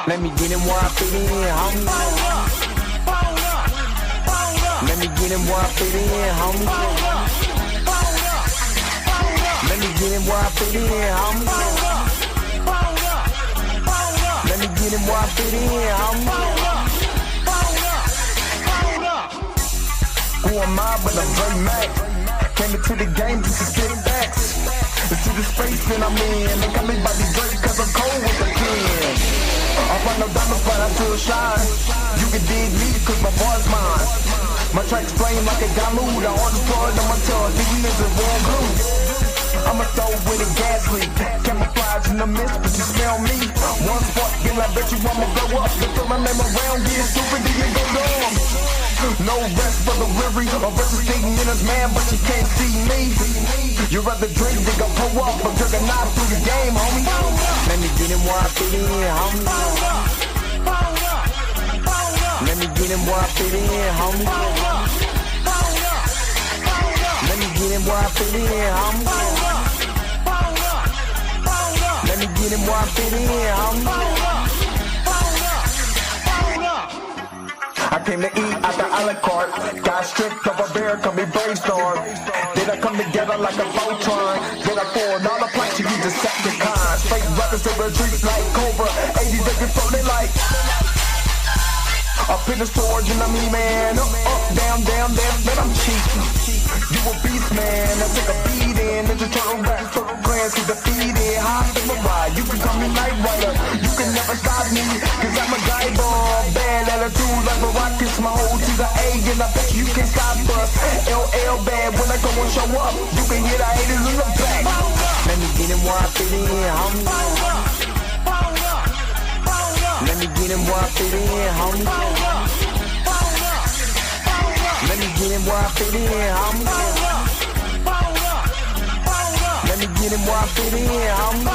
Let me get him where I fit in, homie. Let me get him where I fit in, homie. Let me get him where I fit in, homie. Let me get him where I fit in, homie. Who am I but I'm Dre Mac? Came into the game just to spit facts. Into the space that I'm in. They got me by the Drake cause I'm cold with the pen. I find no diamonds but I still shine. You can dig me cause my bar's mine. My tracks flame like a diamond. I on the floor and I'ma tell these niggas warm blue. I'ma throw with a gas leak. Camouflage in the mist but you smell me. One spark and I bet you I'ma blow up. They throw my name around, get stupid, then you go dumb. No rest for the weary, or versus thinking in his man, but you can't see me. You rather drink than go pull up, but jerk a knife through the game, homie. Let me get him where I fit in, homie. Let me get him where I fit in, homie. Let me get him where I fit in, homie. Let me get him where I fit in, homie. I came to eat at the a la carte. Got stripped of a bear, come be brainstorm. Did I come together like a Voltron? Did I pour all the planks, you Decepticons. Fake rappers in retreats like Cobra. 80s they before they like. Up in the storage and I'm E-man. Up, down, down, man, I'm cheap. You a beast, man. I take a beat in. Ninja Turtle rap, turtle plans, get defeated. High in my ride, you can call me Night Rider. You can never stop me, cause I'm a guy bomb. Bad attitude like a rocket, my whole to the A, and I bet you can stop us. LL bad, when I go and show up, you can hear the haters in the back. Let me get him where I fit in, homie. Let me get him where I fit in, homie. Let me get him where I fit in, homie. Let me get him where I fit in, homie.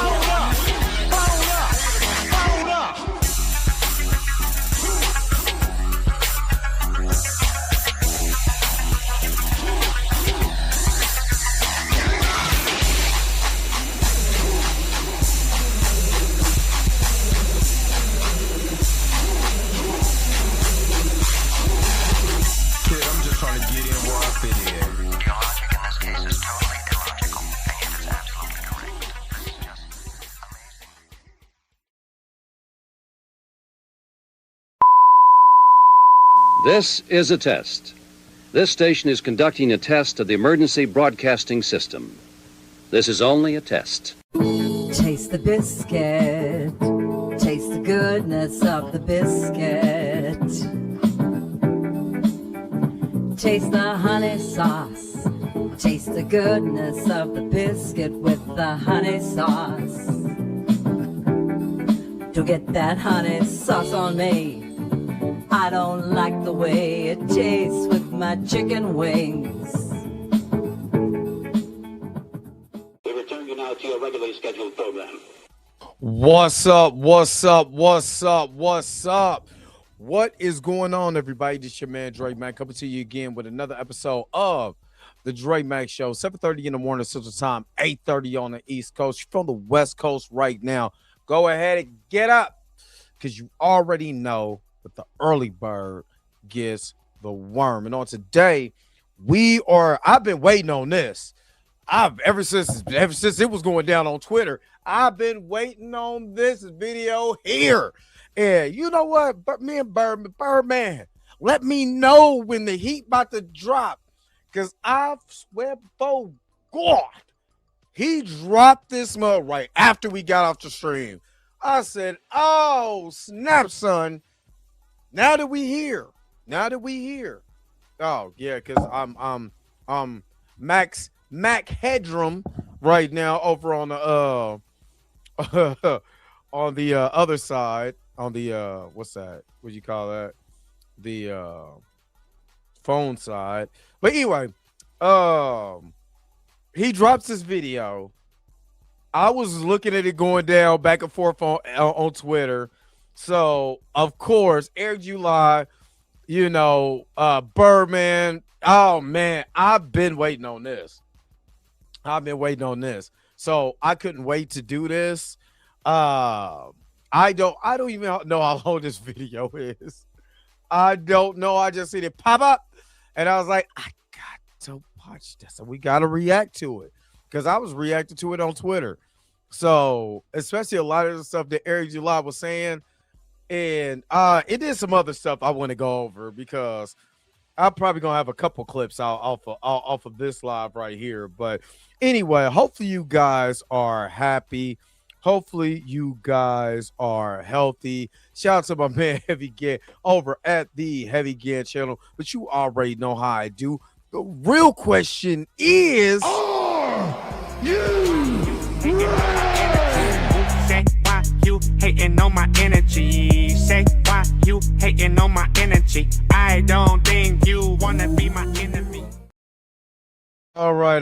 This is a test. This station is conducting a test of the emergency broadcasting system. This is only a test. Taste the biscuit. Taste the goodness of the biscuit. Taste the honey sauce. Taste the goodness of the biscuit with the honey sauce. To get that honey sauce on me, I don't like the way it tastes with my chicken wings. We return you now to your regularly scheduled program. What's up? What's up? What's up? What's up? What is going on, everybody? This is your man Dre Mac coming to you again with another episode of the Dre Mac Show. 7:30 in the morning Central Time, 8:30 on the East Coast. You're from the West Coast right now. Go ahead and get up, because you already know that the early bird gets the worm. And on today, I've been waiting on this. Ever since it was going down on Twitter, I've been waiting on this video here. And you know what? Me and Birdman, let me know when the heat about to drop. Because I swear before God, he dropped this mug right after we got off the stream. I said, oh, snap, son. Now that we here. Oh, yeah, because I'm Mac Headroom right now over on the on the other side, on the what's that? What do you call that? The phone side. But anyway, he drops this video. I was looking at it going down back and forth on Twitter. So, of course, Air July, Birdman. Oh man, I've been waiting on this. I've been waiting on this. So I couldn't wait to do this. I don't even know how long this video is. I don't know. I just seen it pop up and I was like, I got to watch this. And we gotta react to it. Because I was reacting to it on Twitter. So especially a lot of the stuff that Eric July was saying. And it did some other stuff I want to go over because I'm probably gonna have a couple clips off of this live right here. But anyway, hopefully you guys are happy. Hopefully you guys are healthy. Shout out to my man Heavy Gan over at the Heavy Gan channel. But you already know how I do. The real question is, Are you Say why you hating on my energy? Say why you hating on my energy? I don't think you wanna be my enemy. all right.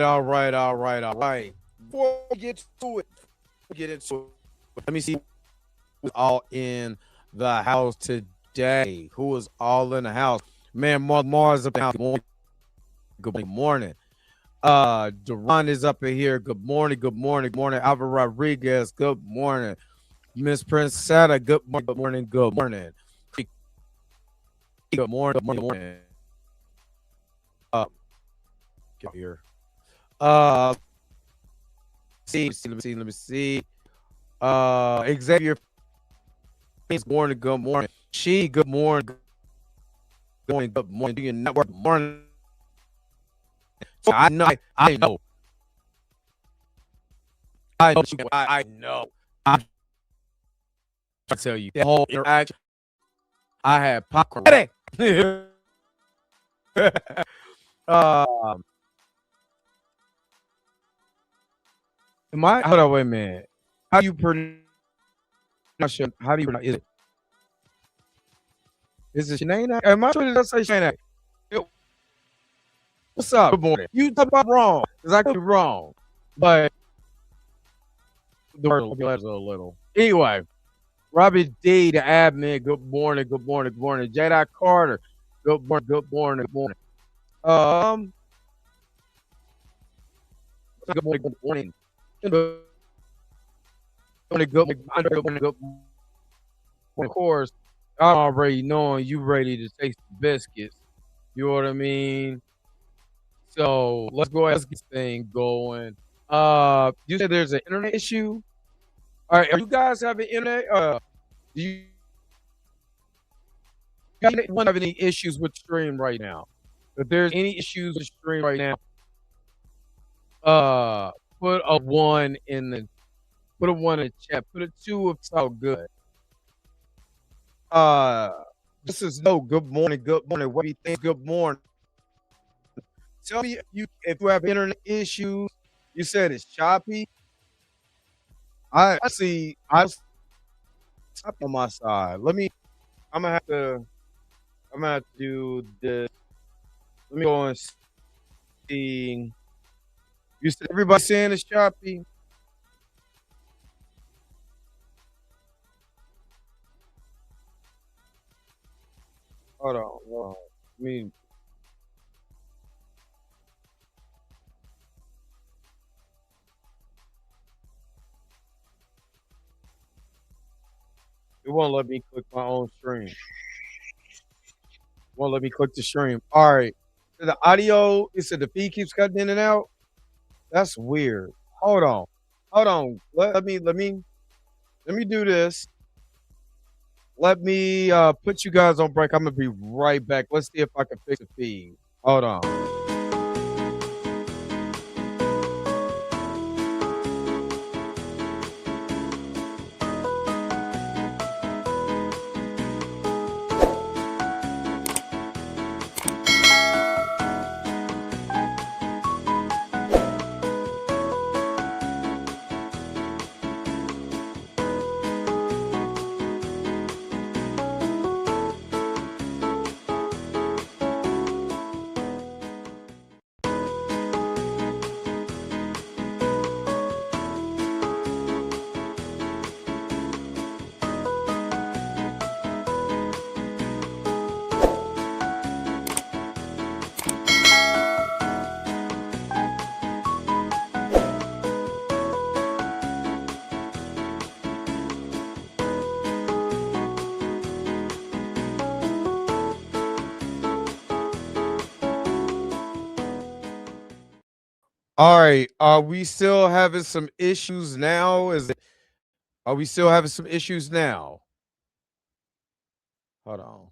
Before we get to it, let me see who's all in the house today. Who is all in the house? Man, Mars up in the house. Good morning. Duran is up in here. Good morning. Alvaro Rodriguez, good morning. Miss Princetta, good morning. Good morning. Get here. Let me see. Xavier, good morning. Good morning. Do your network morning. I know. I tell you, the whole interaction. I had popcorn. Am I? Hold on, wait a minute. How do you pronounce? How do you pronounce? Is it Shanae? Am I trying to say Shanae? What's up? Good morning. You talk about wrong because I could be wrong, but the word will be a little. Anyway, Robbie D, the admin. Good morning. Jedi Carter. Good morning. Good morning. Of course, I'm already knowing you ready to taste the biscuits. You know what I mean? So let's go ahead and get this thing going. You said there's an internet issue. All right, are you guys having internet? Do you have any issues with stream right now? If there's any issues with stream right now, put a 1 in the chat. Put a 2 if it's all good. This is no good morning. What do you think? Good morning. Tell me if you have internet issues. You said it's choppy. I see. I up on my side. I'm gonna have to do this. Let me go and see. You said everybody saying it's choppy. Hold on. I mean, it won't let me click my own stream. Won't let me click the stream. All right. So the audio, it said the feed keeps cutting in and out. That's weird. Hold on. Let me do this. Let me put you guys on break. I'm gonna be right back. Let's see if I can fix the feed. Hold on. All right. Are we still having some issues now? Are we still having some issues now? Hold on.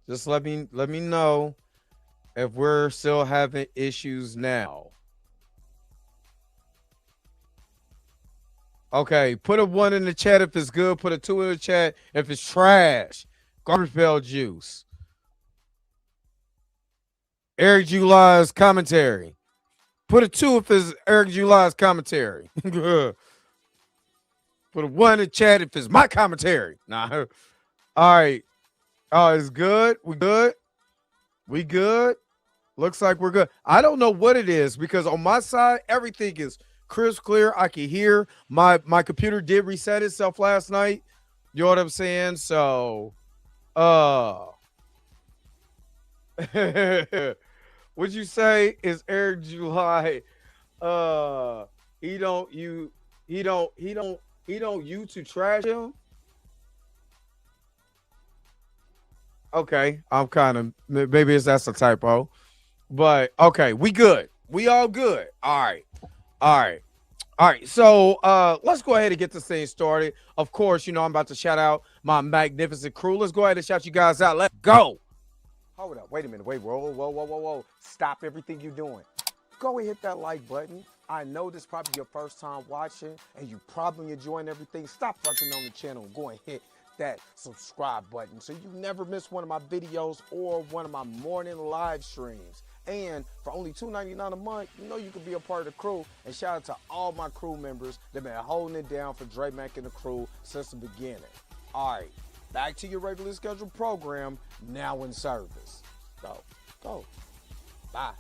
Just let me know if we're still having issues now. Okay, put a 1 in the chat if it's good. Put a 2 in the chat if it's trash. Garbage Pail Juice. Eric July's commentary. Put a 2 if it's Eric July's commentary. Put a 1 in the chat if it's my commentary. Nah. All right. Oh, it's good. We good. We good. Looks like we're good. I don't know what it is because on my side, everything is crisp clear. I can hear my computer did reset itself last night. You know what I'm saying? So would you say is Eric July he don't you to trash him? Okay, I'm kind of maybe that's a typo. But okay, we good. We all good. All right. All right. All right. So let's go ahead and get this thing started. Of course, I'm about to shout out my magnificent crew. Let's go ahead and shout you guys out. Let's go. Hold up. Wait a minute. Wait. Whoa. Stop everything you're doing. Go and hit that like button. I know this is probably your first time watching and you probably enjoying everything. Stop fucking on the channel and go and hit that subscribe button so you never miss one of my videos or one of my morning live streams. And for only $2.99 a month, you can be a part of the crew. And shout out to all my crew members that been holding it down for Dre Mack and the crew since the beginning. All right, back to your regularly scheduled program, now in service. Go. Bye.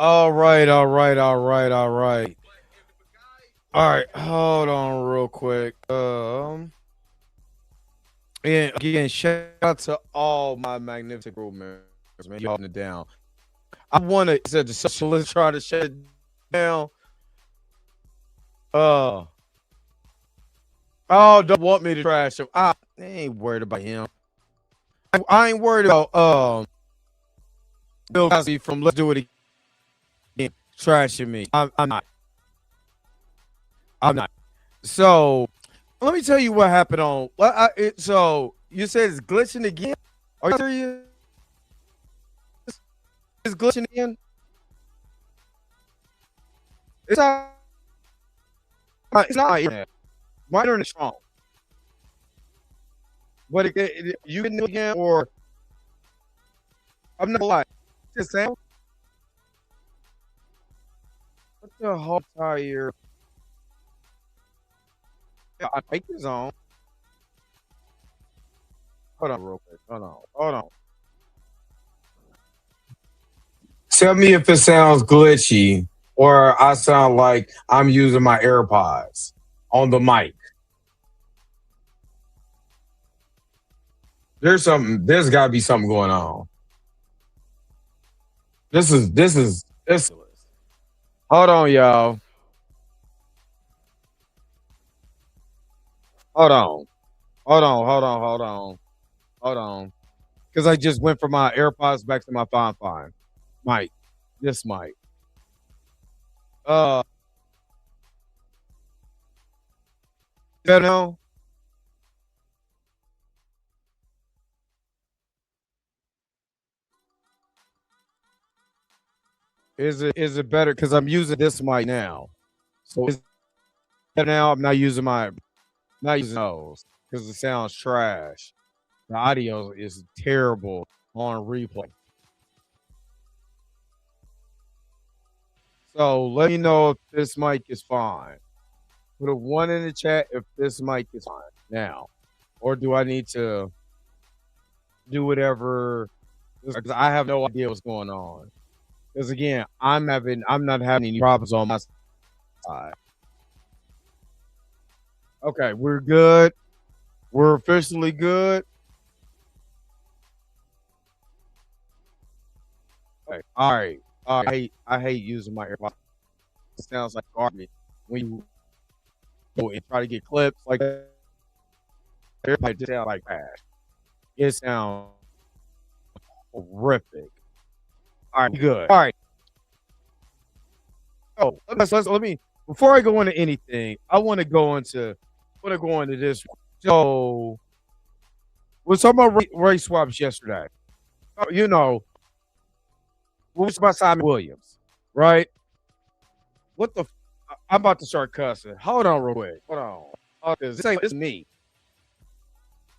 All right. All right, hold on real quick. And again, shout out to all my magnificent group members, man. You holding it down. I want to said the socialists try to shut it down. Oh, don't want me to trash him. I ain't worried about him. I ain't worried about Bill Cosby from Let's Do It Again trashing me. I'm not. I'm not. So let me tell you what happened on. So you said it's glitching again. Are you serious? It's glitching again. It's not. It's not. My internet's wrong. But you can do it again, or I'm not lying. Just saying. What the whole entire? I think it's on. Hold on, real quick. Hold on. Tell me if it sounds glitchy or I sound like I'm using my AirPods on the mic. There's gotta be something going on. This is. Hold on, y'all. Hold on. Because I just went from my AirPods back to my fine mic. This mic. You know? Is it better? Because I'm using this mic now. So is it better now? I'm not using those because it sounds trash. The audio is terrible on replay. So let me know if this mic is fine. Put a 1 in the chat if this mic is fine now. Or do I need to do whatever? Because I have no idea what's going on. Because again, I'm not having any problems on my side. Okay, we're good. We're officially good. Okay. All right. I hate using my AirPods. It sounds like garbage when you go and try to get clips like that. Everybody just sound like trash. It sounds horrific. All right, good. All right. Oh, let me before I go into anything, I want to go into this. So we were talking about race swaps yesterday. You know, we was about Simon Williams, right? What the? I'm about to start cussing. Hold on, real quick. Hold on. This ain't me.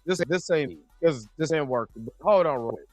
This ain't me. This ain't working. Hold on, real quick.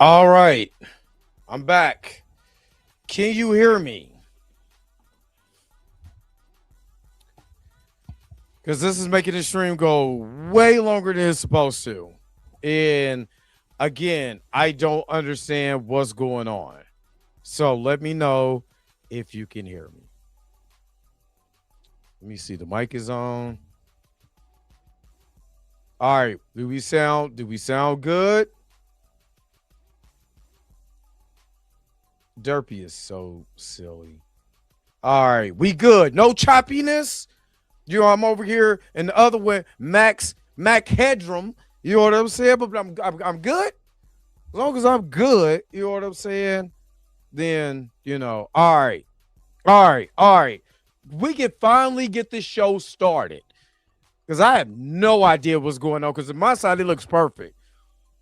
All right, I'm back. Can you hear me? Because this is making the stream go way longer than it's supposed to. And again, I don't understand what's going on. So let me know if you can hear me. Let me see. The mic is on. All right. Do we sound good? Derpy is so silly. All right, we good. No choppiness. You know, I'm over here and the other way, Mac Headroom. You know what I'm saying? But I'm good. As long as I'm good, you know what I'm saying? Then, you know, all right. We can finally get this show started. Because I have no idea what's going on. Because on my side, it looks perfect.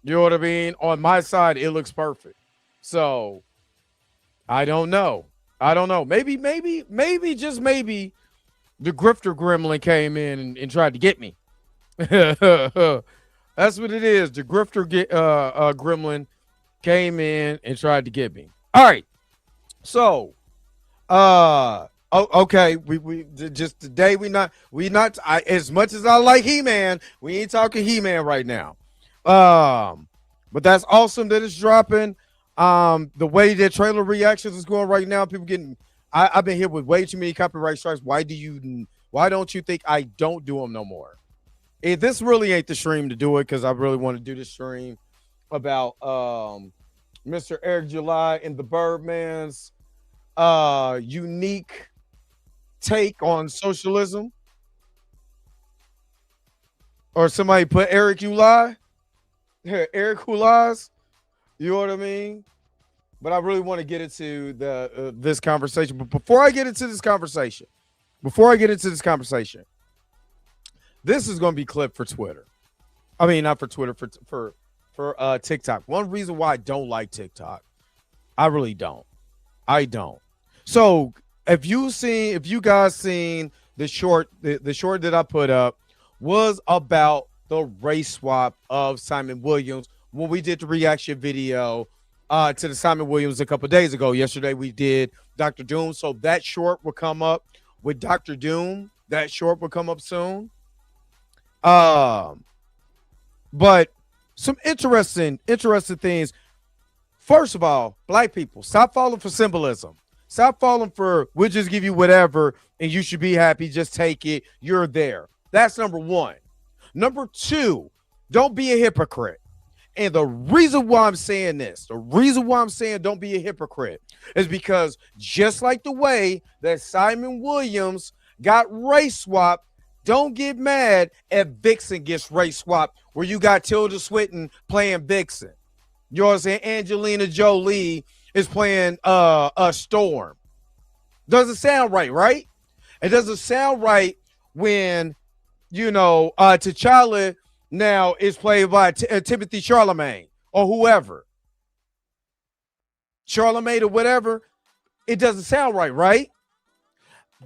You know what I mean? On my side, it looks perfect. So I don't know. Maybe, just maybe, the Grifter gremlin came in and tried to get me. That's what it is. The Grifter gremlin came in and tried to get me. All right. So, okay. We just today as much as I like He-Man, we ain't talking He-Man right now. But that's awesome that it's dropping. The way that trailer reactions is going right now, people getting. I've been hit with way too many copyright strikes. Why don't you think I don't do them no more? This really ain't the stream to do it because I really want to do this stream about Mr. Eric July and the Birdman's unique take on socialism. Or somebody put Eric July. Eric Julies. You know what I mean? But I really want to get into this conversation. But before I get into this conversation, this is going to be clipped for Twitter. I mean, not for Twitter, for TikTok. One reason why I don't like TikTok, I really don't. I don't. So if you guys seen the short that I put up was about the race swap of Simon Williams when we did the reaction video to the Simon Williams a couple days ago. Yesterday we did Dr. Doom. So that short will come up with Dr. Doom. That short will come up soon. But some interesting things. First of all, black people, stop falling for symbolism. Stop falling for, we'll just give you whatever and you should be happy. Just take it. You're there. That's number one. Number two, don't be a hypocrite. And the reason why I'm saying this, don't be a hypocrite, is because just like the way that Simon Williams got race swapped, don't get mad if Vixen gets race swapped, where you got Tilda Swinton playing Vixen. You know what I'm saying? Angelina Jolie is playing a Storm. Doesn't sound right, right? It doesn't sound right when, you know, T'Challa now is played by Timothy Charlemagne or whoever. Charlemagne or whatever. It doesn't sound right, right?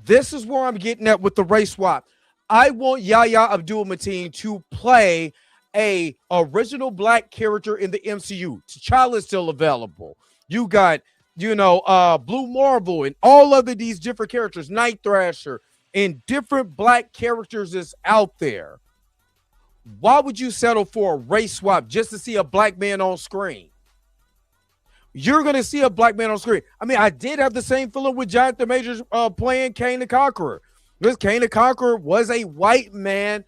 This is where I'm getting at with the race swap. I want Yahya Abdul-Mateen to play a original black character in the MCU. T'Challa is still available. You got, you know, Blue Marvel and all of these different characters, Night Thrasher, and different black characters is out there. Why would you settle for a race swap just to see a black man on screen? You're going to see a black man on screen. I mean, I did have the same feeling with Jonathan Majors playing Kane the Conqueror. Because Kane the Conqueror was a white man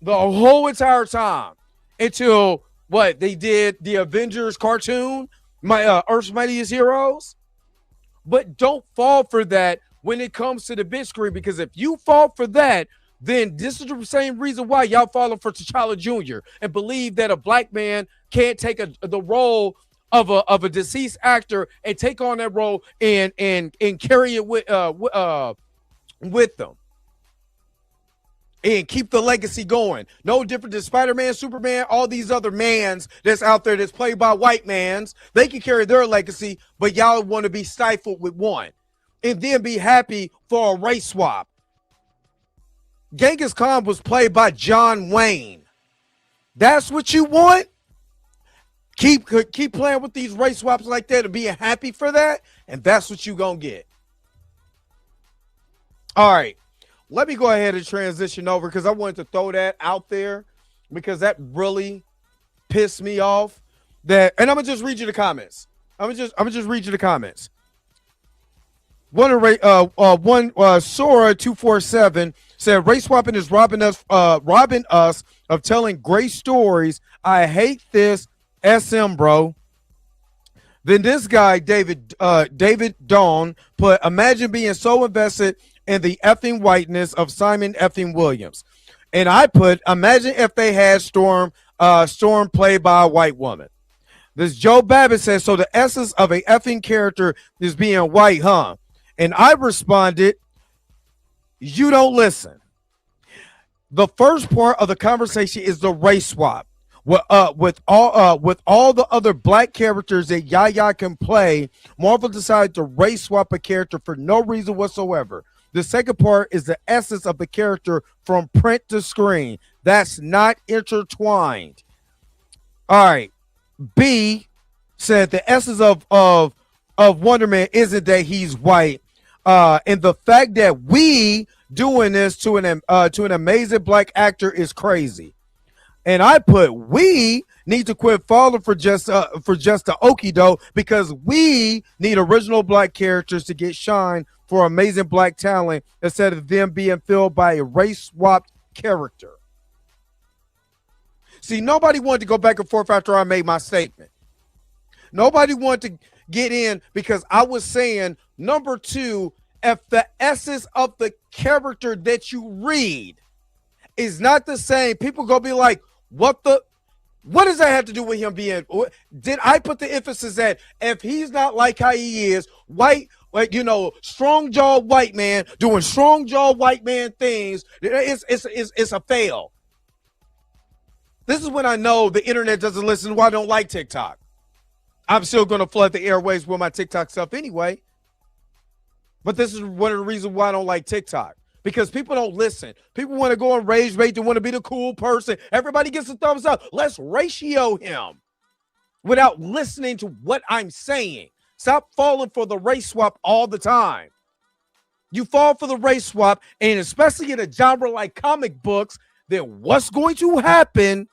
the whole entire time until what they did, the Avengers cartoon, Earth's Mightiest Heroes. But don't fall for that when it comes to the big screen, because if you fall for that, then this is the same reason why y'all falling for T'Challa Jr. and believe that a black man can't take the role of a deceased actor and take on that role and carry it with them and keep the legacy going. No different than Spider-Man, Superman, all these other mans that's out there that's played by white mans. They can carry their legacy, but y'all want to be stifled with one and then be happy for a race swap. Genghis Khan was played by John Wayne. That's what you want? Keep playing with these race swaps like that and being happy for that, and that's what you gonna get. All right, let me go ahead and transition over because I wanted to throw that out there because that really pissed me off. And I'm gonna just read you the comments. I'm gonna just read you the comments. Sora 247 said race swapping is robbing us of telling great stories. I hate this SM, bro. Then this guy David Dawn put, imagine being so invested in the effing whiteness of Simon effing Williams. And I put, imagine if they had Storm played by a white woman. This Joe Babbitt says, so the essence of a effing character is being white, huh? And I responded, you don't listen. The first part of the conversation is the race swap. With all the other black characters that Yaya can play, Marvel decided to race swap a character for no reason whatsoever. The second part is the essence of the character from print to screen. That's not intertwined. All right. B said the essence of Wonder Man isn't that he's white, and the fact that we doing this to an amazing black actor is crazy. And I put, we need to quit falling for just the okie-doke because we need original black characters to get shine for amazing black talent instead of them being filled by a race-swapped character. See, nobody wanted to go back and forth after I made my statement. Nobody wanted to get in because I was saying, number two, if the essence of the character that you read is not the same, people gonna be like, what does that have to do with him being? Did I put the emphasis that if he's not like how he is, white, like, strong jaw white man doing strong jaw white man things, it's a fail. This is when I know the internet doesn't listen. Why I don't like TikTok. I'm still going to flood the airwaves with my TikTok stuff anyway. But this is one of the reasons why I don't like TikTok. Because people don't listen. People want to go on rage bait. They want to be the cool person. Everybody gets a thumbs up. Let's ratio him without listening to what I'm saying. Stop falling for the race swap all the time. You fall for the race swap, and especially in a genre like comic books, then what's going to happen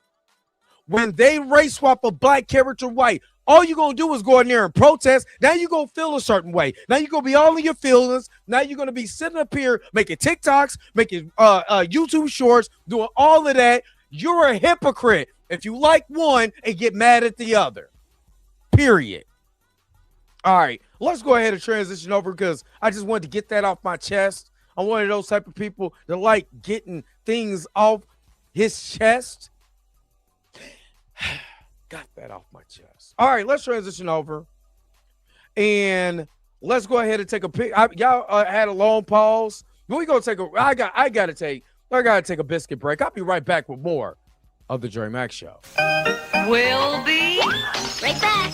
when they race swap a black character white? All you're going to do is go in there and protest. Now you're going to feel a certain way. Now you're going to be all in your feelings. Now you're going to be sitting up here making TikToks, making YouTube shorts, doing all of that. You're a hypocrite if you like one and get mad at the other. Period. All right, let's go ahead and transition over because I just wanted to get that off my chest. I'm one of those type of people that like getting things off his chest. Got that off my chest. All right, let's transition over. And let's go ahead and take a pic. Y'all had a long pause. We're gonna take I gotta take a biscuit break. I'll be right back with more of the Dre Mack Show. We'll be Right back.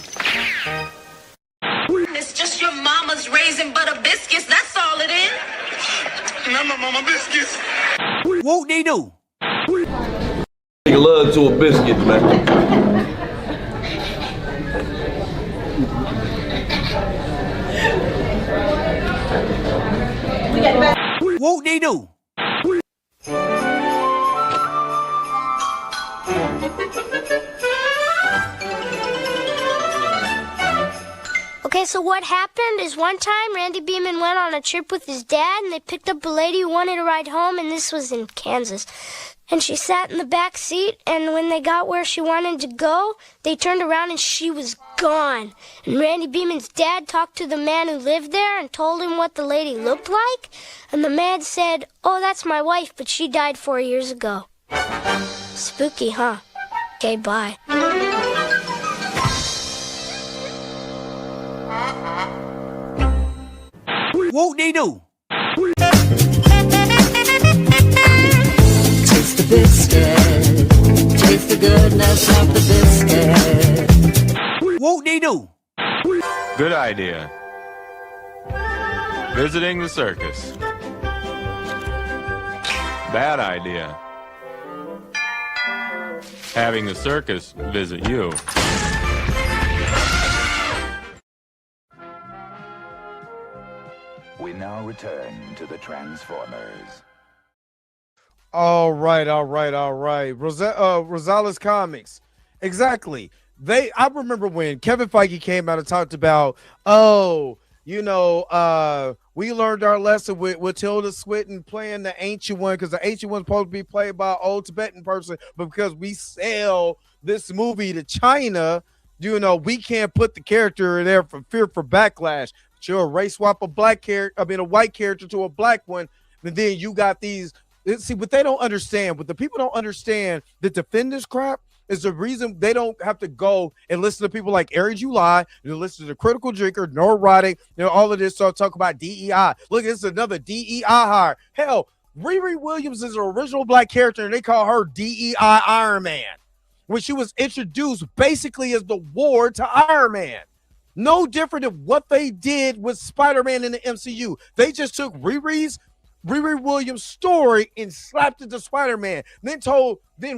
It's just your mama's raisin butter biscuits. That's all it is. Not my mama biscuits. Whoop they do. Take a love to a biscuit, man. Whoop they do. Okay, so what happened is one time Randy Beeman went on a trip with his dad and they picked up a lady who wanted to ride home, and this was in Kansas. And she sat in the back seat, and when they got where she wanted to go, they turned around and she was gone. And Randy Beeman's dad talked to the man who lived there and told him what the lady looked like. And the man said, "Oh, that's my wife, but she died 4 years ago." Spooky, huh? Okay, bye. Whoop they do. Taste the biscuit. Taste the goodness of the biscuit. Whoop they do. Good idea. Visiting the circus. Bad idea. Having the circus visit you. We now return to the Transformers. All right. Rosales Comics. Exactly. I remember when Kevin Feige came out and talked about, we learned our lesson with Tilda Swinton playing the ancient one, because the ancient one's supposed to be played by an old Tibetan person, but because we sell this movie to China, we can't put the character there for fear for backlash. Sure, race swap a white character to a black one, and then you got these. See, what they don't understand, what the people don't understand that defend this crap is the reason they don't have to go and listen to people like Eric July, and listen to Critical Drinker, Neurotic, all of this, so talk about DEI. Look, this is another DEI hire. Hell, Riri Williams is an original black character, and they call her DEI Iron Man, when she was introduced basically as the ward to Iron Man. No different than what they did with Spider-Man in the MCU. They just took Riri Williams' story and slapped it to Spider-Man. Then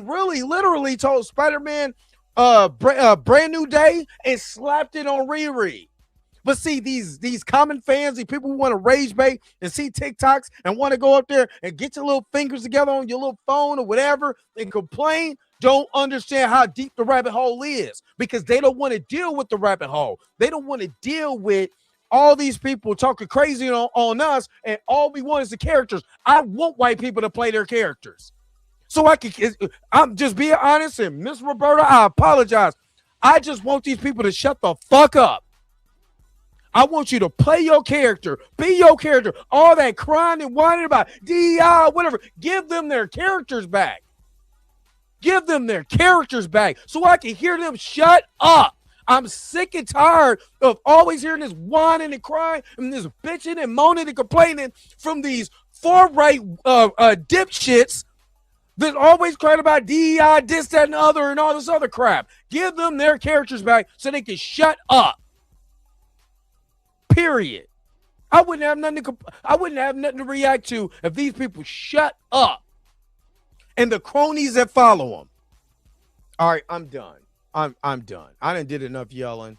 literally told Spider-Man Brand New Day and slapped it on Riri. But see, these common fans, these people who want to rage bait and see TikToks and want to go up there and get your little fingers together on your little phone or whatever and complain, don't understand how deep the rabbit hole is, because they don't want to deal with the rabbit hole. They don't want to deal with all these people talking crazy on us, and all we want is the characters. I want white people to play their characters. So I'm just being honest, and Miss Roberta, I apologize. I just want these people to shut the fuck up. I want you to play your character, be your character. All that crying and whining about DEI, whatever, give them their characters back. Give them their characters back so I can hear them shut up. I'm sick and tired of always hearing this whining and crying and this bitching and moaning and complaining from these far-right dipshits that always crying about DEI, this, that, and the other, and all this other crap. Give them their characters back so they can shut up. Period. I wouldn't have nothing to react to if these people shut up. And the cronies that follow them. All right, I'm done. I'm done. I done did enough yelling.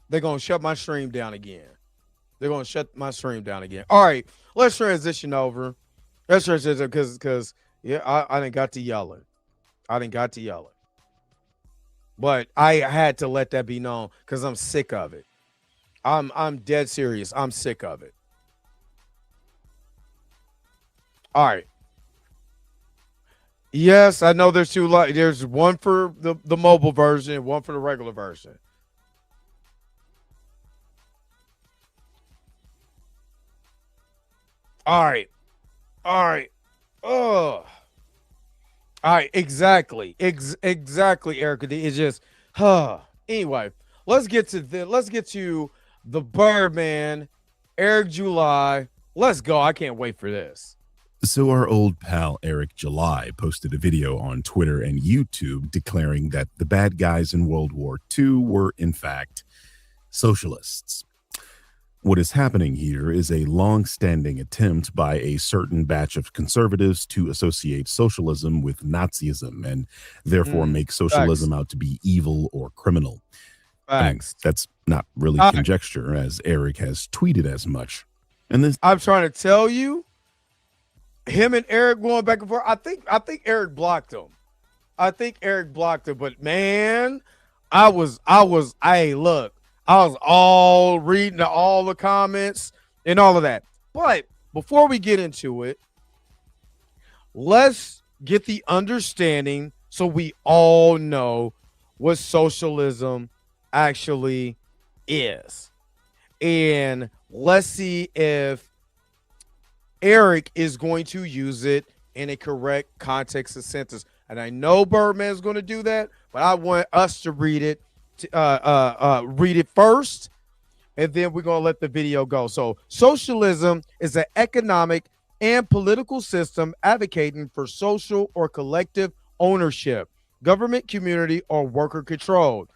They're gonna shut my stream down again. All right, let's transition over. Let's transition because I done got to yelling. But I had to let that be known because I'm sick of it. I'm dead serious. I'm sick of it. All right. Yes, I know there's two. There's one for the mobile version and one for the regular version. All right. All right. Exactly, Erica. It's just, Anyway, let's get to the Birdman, Eric July. Let's go. I can't wait for this. So our old pal Eric July posted a video on Twitter and YouTube declaring that the bad guys in World War II were, in fact, socialists. What is happening here is a long-standing attempt by a certain batch of conservatives to associate socialism with Nazism and therefore make socialism out to be evil or criminal. Facts. That's not really conjecture, as Eric has tweeted as much. And this, I'm trying to tell you, him and Eric going back and forth. I think Eric blocked him. But man, I was all reading all the comments and all of that. But before we get into it, let's get the understanding so we all know what socialism actually is. And let's see if Eric is going to use it in a correct context and sentence. And I know Birdman is going to do that, but I want us to read it first, and then we're going to let the video go. So socialism is an economic and political system advocating for social or collective ownership, government, community, or worker control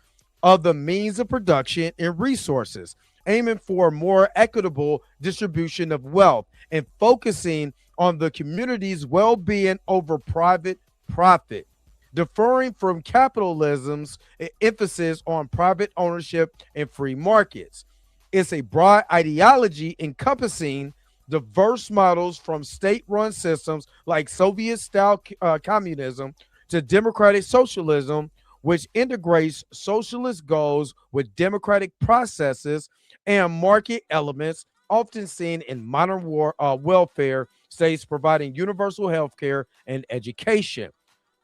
of the means of production and resources, aiming for a more equitable distribution of wealth and focusing on the community's well-being over private profit, differing from capitalism's emphasis on private ownership and free markets. It's a broad ideology encompassing diverse models from state-run systems like Soviet-style communism to democratic socialism, which integrates socialist goals with democratic processes and market elements often seen in modern welfare states providing universal health care and education.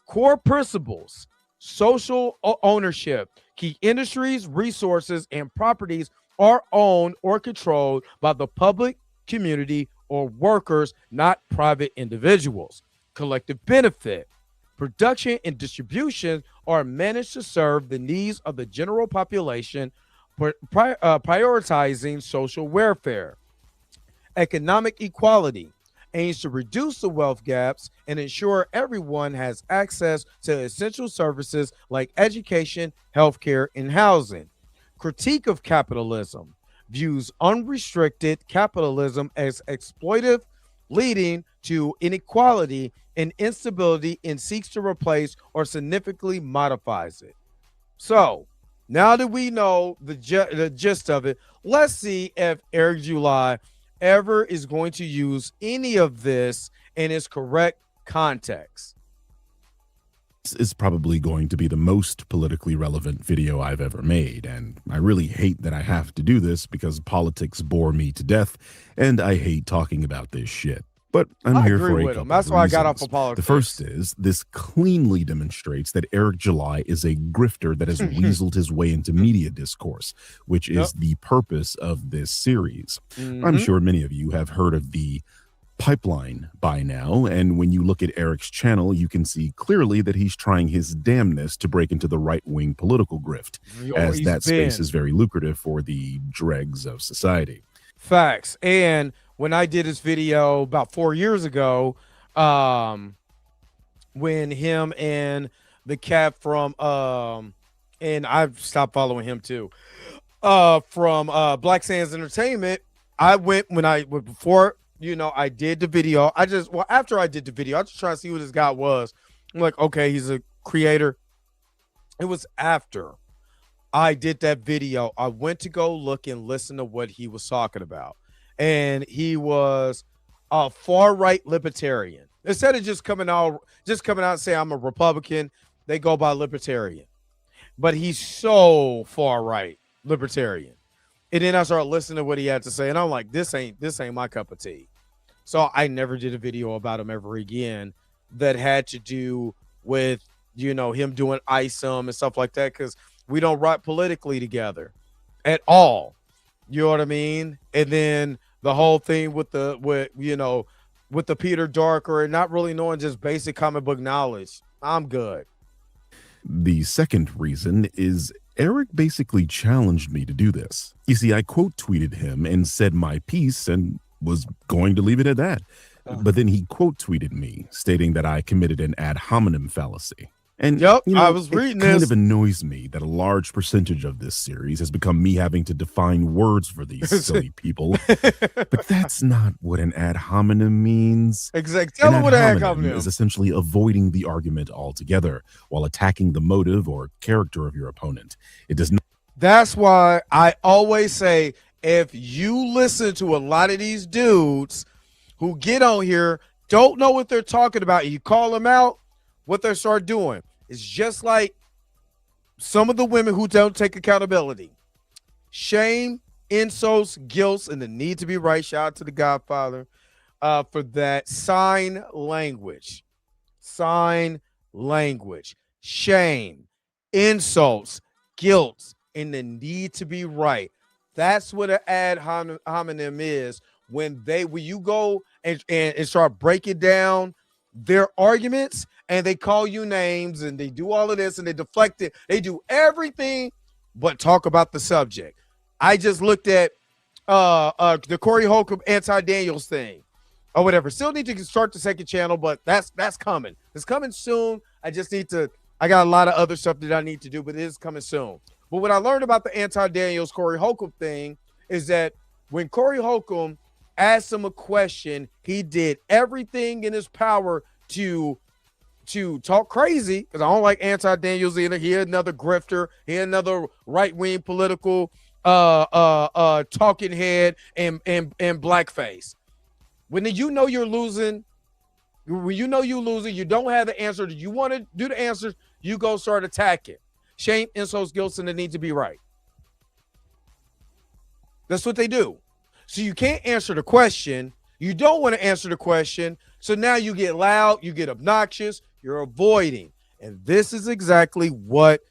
Core principles: social ownership. Key industries, resources, and properties are owned or controlled by the public, community, or workers, not private individuals. Collective benefit. Production and distribution are managed to serve the needs of the general population, prioritizing social welfare. Economic equality aims to reduce the wealth gaps and ensure everyone has access to essential services like education, healthcare, and housing. Critique of capitalism views unrestricted capitalism as exploitive, leading to inequality and instability, and seeks to replace or significantly modifies it. So now that we know the gist of it, let's see if Eric July ever is going to use any of this in its correct context. This is probably going to be the most politically relevant video I've ever made, and I really hate that I have to do this because politics bore me to death, and I hate talking about this shit. But I'm here for a couple of That's why I got off reasons. of politics. The first is this cleanly demonstrates that Eric July is a grifter that has weaseled his way into media discourse, which is the purpose of this series. I'm sure many of you have heard of the pipeline by now, and when you look at Eric's channel, you can see clearly that he's trying his damnness to break into the right-wing political grift, as that space is very lucrative for the dregs of society. Facts. And when I did this video about 4 years ago, when him and the cat from and I've stopped following him too, from Black Sands Entertainment, I went before, you know, I did the video. After I did the video, I just trying to see who this guy was. I'm like, okay, he's a creator. It was after I did that video, I went to go look and listen to what he was talking about. And he was a far-right libertarian. Instead of just coming out and saying I'm a Republican, they go by libertarian. But he's so far-right libertarian. And then I started listening to what he had to say, and I'm like, this ain't my cup of tea. So I never did a video about him ever again that had to do with, you know, him doing ISOM and stuff like that, because we don't rock politically together at all. You know what I mean? And then the whole thing with the Peter Darker and not really knowing just basic comic book knowledge. I'm good. The second reason is Eric basically challenged me to do this. You see, I quote tweeted him and said my piece and was going to leave it at that. But then he quote tweeted me stating that I committed an ad hominem fallacy. And yep, you know, I was reading kind this. of annoys me that a large percentage of this series has become me having to define words for these silly people. But that's not what an ad hominem means. Exactly. Tell them what an ad hominem is. Essentially avoiding the argument altogether while attacking the motive or character of your opponent. It does not. That's why I always say, if you listen to a lot of these dudes who get on here, don't know what they're talking about, you call them out, what they start doing is just like some of the women who don't take accountability. Shame, insults, guilt, and the need to be right. Shout out to the Godfather for that. Sign language. Shame, insults, guilt, and the need to be right. That's what an ad hominem is. When you go and start breaking down their arguments, and they call you names, and they do all of this, and they deflect it. They do everything but talk about the subject. I just looked at the Corey Holcomb anti-Daniels thing or whatever. Still need to start the second channel, but that's coming. It's coming soon. I got a lot of other stuff that I need to do, but it is coming soon. But what I learned about the anti-Daniels Corey Holcomb thing is that when Corey Holcomb asked him a question, he did everything in his power to talk crazy, because I don't like anti-Daniels either. He another grifter. He another right-wing political talking head and blackface. When you know you're losing, when you know you're losing, you don't have the answer. You want to do the answers, you go start attacking. Shame, insults, guilt, and the need to be right. That's what they do. So you can't answer the question. You don't want to answer the question. So now you get loud, you get obnoxious, you're avoiding. And this is exactly what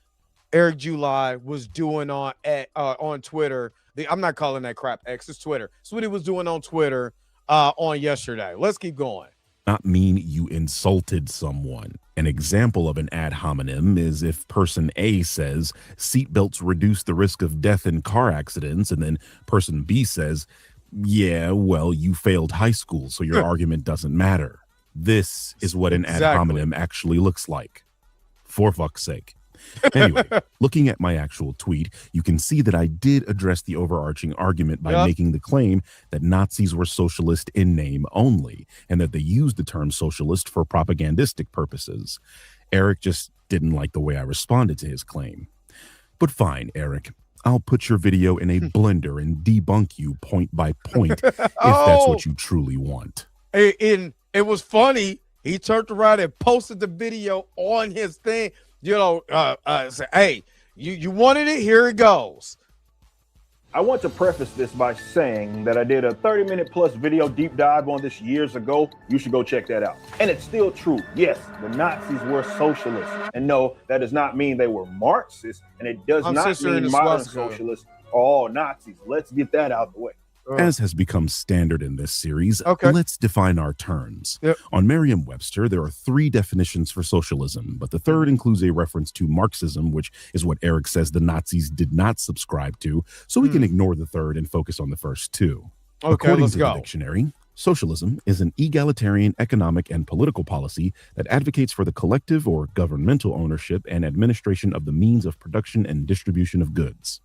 Eric July was doing on Twitter. I'm not calling that crap X, it's Twitter. It's what he was doing on Twitter on yesterday. Let's keep going. Not mean you insulted someone. An example of an ad hominem is if person A says seatbelts reduce the risk of death in car accidents, and then person B says, yeah, well, you failed high school, so your argument doesn't matter. This is what an ad hominem actually looks like. For fuck's sake. Anyway, looking at my actual tweet, you can see that I did address the overarching argument by making the claim that Nazis were socialist in name only, and that they used the term socialist for propagandistic purposes. Eric just didn't like the way I responded to his claim. But fine, Eric, I'll put your video in a blender and debunk you point by point if that's what you truly want. It was funny. He turned around and posted the video on his thing. You know, say, hey, you wanted it, here it goes. I want to preface this by saying that I did a 30-minute plus video deep dive on this years ago. You should go check that out. And it's still true. Yes, the Nazis were socialists. And no, that does not mean they were Marxists. And it does not mean modern socialists are all Nazis. Let's get that out of the way. As has become standard in this series, let's define our terms. On Merriam-Webster, there are 3 definitions for socialism, but the third includes a reference to Marxism, which is what Eric says the Nazis did not subscribe to, so we can ignore the third and focus on the first 2. According to the dictionary, socialism is an egalitarian economic and political policy that advocates for the collective or governmental ownership and administration of the means of production and distribution of goods.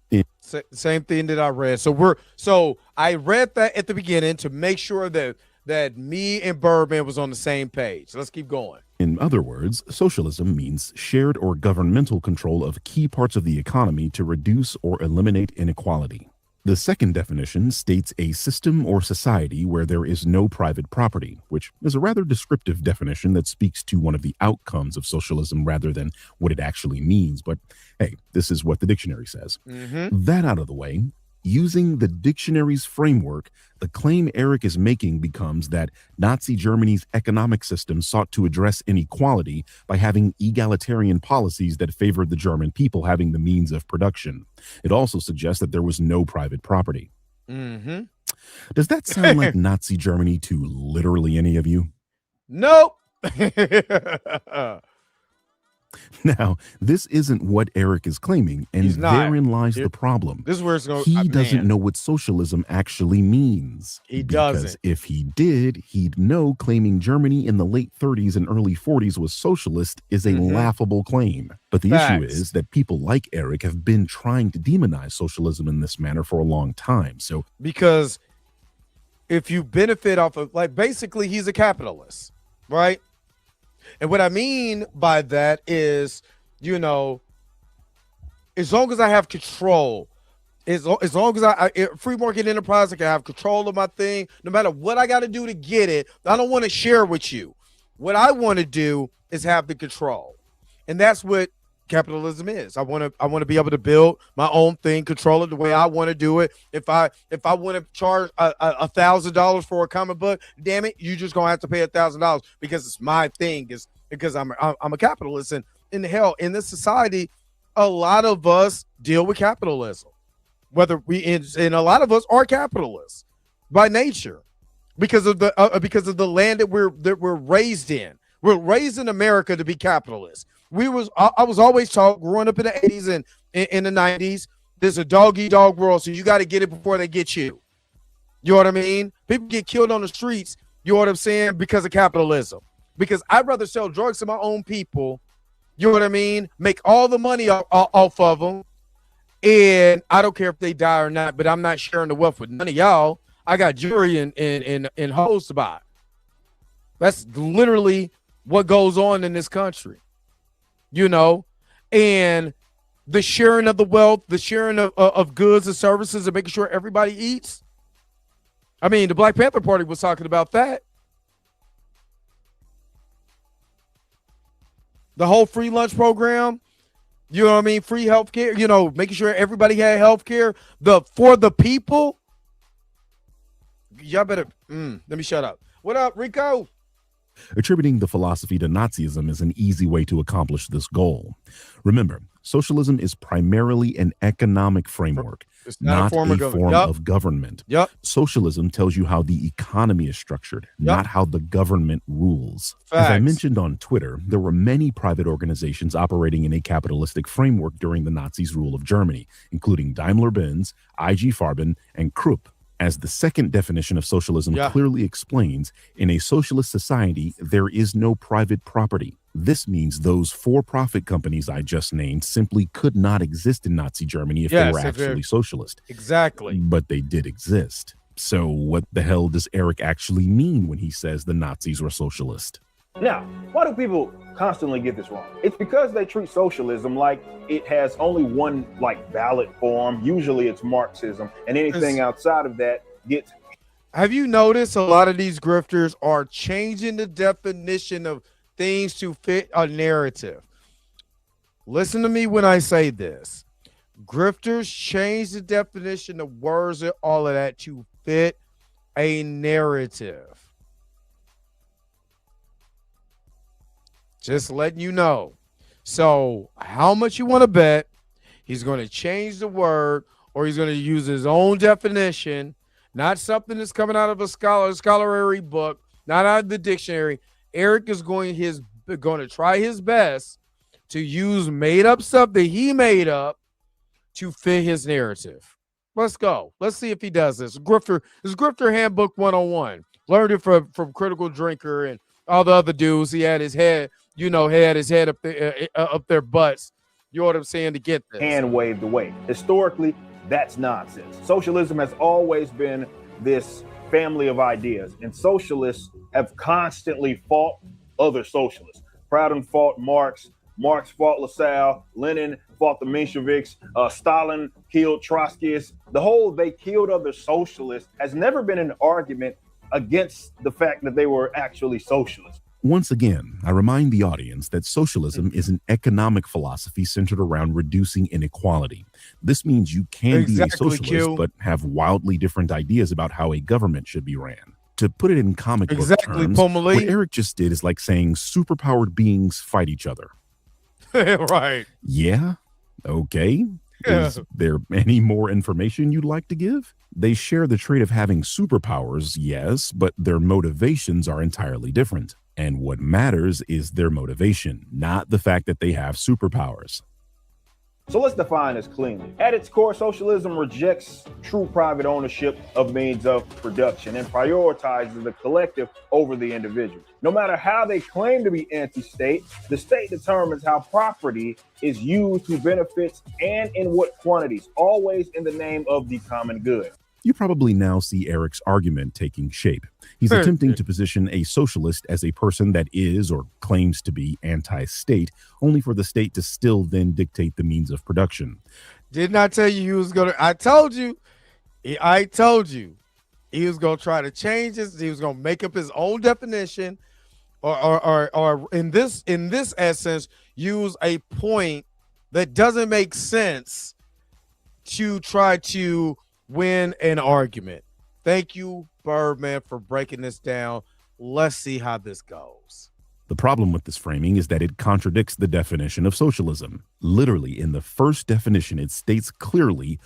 Same thing that I read. So I read that at the beginning to make sure that me and Birdman was on the same page. Let's keep going. In other words, socialism means shared or governmental control of key parts of the economy to reduce or eliminate inequality. The second definition states a system or society where there is no private property, which is a rather descriptive definition that speaks to one of the outcomes of socialism rather than what it actually means. But hey, this is what the dictionary says. That out of the way, using the dictionary's framework, the claim Eric is making becomes that Nazi Germany's economic system sought to address inequality by having egalitarian policies that favored the German people having the means of production. It also suggests that there was no private property. Does that sound like Nazi Germany to literally any of you? Nope. Now, this isn't what Eric is claiming, and therein lies the problem. This is where it's going. He doesn't know what socialism actually means. He doesn't. Because if he did, he'd know claiming Germany in the late 30s and early 40s was socialist is a laughable claim. But the issue is that people like Eric have been trying to demonize socialism in this manner for a long time. So, because if you benefit off of, like, basically he's a capitalist, right? And what I mean by that is, you know, as long as I have control, as long as I free market enterprise, I can have control of my thing, no matter what I got to do to get it. I don't want to share with you. What I want to do is have the control. And that's what capitalism is. I want to be able to build my own thing, control it the way I want to do it. If I want to charge $1,000 for a comic book, damn it, you just gonna have to pay $1,000 because it's my thing. Is because I'm a capitalist, and in in this society, a lot of us deal with capitalism. Whether and a lot of us are capitalists by nature because of the land that we're raised in. We're raised in America to be capitalists. I was always taught growing up in the 80s and in the 90s, there's a dog-eat-dog world, so you got to get it before they get you. You know what I mean? People get killed on the streets, you know what I'm saying, because of capitalism. Because I'd rather sell drugs to my own people, you know what I mean, make all the money off of them, and I don't care if they die or not, but I'm not sharing the wealth with none of y'all. I got jewelry and hoes to buy. That's literally what goes on in this country. You know, and the sharing of the wealth, the sharing of goods and services, and making sure everybody eats. I mean, the Black Panther Party was talking about that. The whole free lunch program, you know what I mean? Free healthcare, you know, making sure everybody had healthcare for the people. Y'all better let me shut up. What up, Rico? Attributing the philosophy to Nazism is an easy way to accomplish this goal. Remember, socialism is primarily an economic framework, It's not a form of government. Yep. Socialism tells you how the economy is structured, not how the government rules. Facts. As I mentioned on Twitter, there were many private organizations operating in a capitalistic framework during the Nazis' rule of Germany, including Daimler-Benz, IG Farben, and Krupp. As the second definition of socialism clearly explains, in a socialist society, there is no private property. This means those for-profit companies I just named simply could not exist in Nazi Germany if they were actually socialist. Exactly. But they did exist. So what the hell does Eric actually mean when he says the Nazis were socialist? Now, why do people constantly get this wrong? It's because they treat socialism like it has only one valid form. Usually it's Marxism, and anything outside of that gets. Have you noticed a lot of these grifters are changing the definition of things to fit a narrative? Listen to me when I say this. Grifters change the definition of words and all of that to fit a narrative. Just letting you know. So how much you want to bet he's going to change the word, or he's going to use his own definition, not something that's coming out of a scholarly book, not out of the dictionary. Eric is going to try his best to use made up stuff that he made up to fit his narrative. Let's go. Let's see if he does this. Grifter, this is Grifter Handbook 101. Learned it from Critical Drinker and all the other dudes. He had his head, up their butts. You know what I'm saying? To get this. Hand waved away. Historically, that's nonsense. Socialism has always been this family of ideas, and socialists have constantly fought other socialists. Proudhon fought Marx. Marx fought Lassalle. Lenin fought the Mensheviks. Stalin killed Trotskyists. They killed other socialists has never been an argument against the fact that they were actually socialists. Once again, I remind the audience that socialism is an economic philosophy centered around reducing inequality. This means you can be a socialist, but have wildly different ideas about how a government should be ran. To put it in comic book terms, what Eric just did is like saying superpowered beings fight each other. Right. Yeah. Okay. Is there any more information you'd like to give? They share the trait of having superpowers, yes, but their motivations are entirely different. And what matters is their motivation, not the fact that they have superpowers. So let's define this cleanly. At its core, socialism rejects true private ownership of means of production and prioritizes the collective over the individual. No matter how they claim to be anti-state, the state determines how property is used to benefits and in what quantities, always in the name of the common good. You probably now see Eric's argument taking shape. He's attempting to position a socialist as a person that is or claims to be anti-state, only for the state to still then dictate the means of production. Didn't I tell you he was going to? I told you he was going to try to change this. He was going to make up his own definition, or in this essence, use a point that doesn't make sense to try to win an argument. Thank you, Birdman, for breaking this down. Let's see how this goes. The problem with this framing is that it contradicts the definition of socialism. Literally, in the first definition, it states clearly,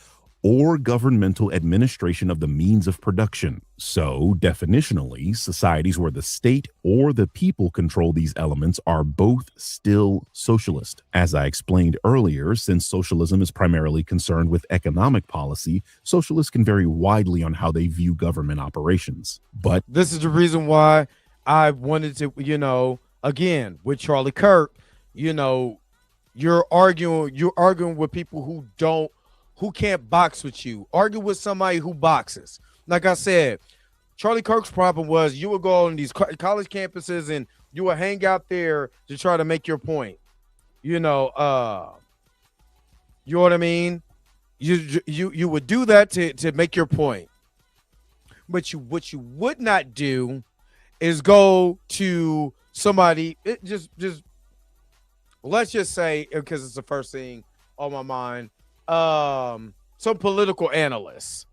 or governmental administration of the means of production. So, definitionally, societies where the state or the people control these elements are both still socialist. As I explained earlier, since socialism is primarily concerned with economic policy, socialists can vary widely on how they view government operations. But this is the reason why I wanted to, again, with Charlie Kirk, you're arguing with people who can't box with you. Argue with somebody who boxes. Like I said, Charlie Kirk's problem was you would go on these college campuses and you would hang out there to try to make your point. You know what I mean? You would do that to make your point. But what you would not do is go to somebody. Just let's just say, because it's the first thing on my mind, some political analyst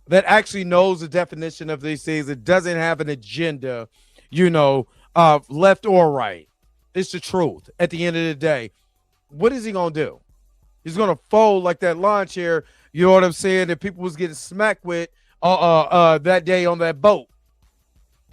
that actually knows the definition of these things. It doesn't have an agenda, left or right. It's the truth. At the end of the day, what is he gonna do? He's gonna fold like that lawn chair. You know what I'm saying? That people was getting smacked with that day on that boat.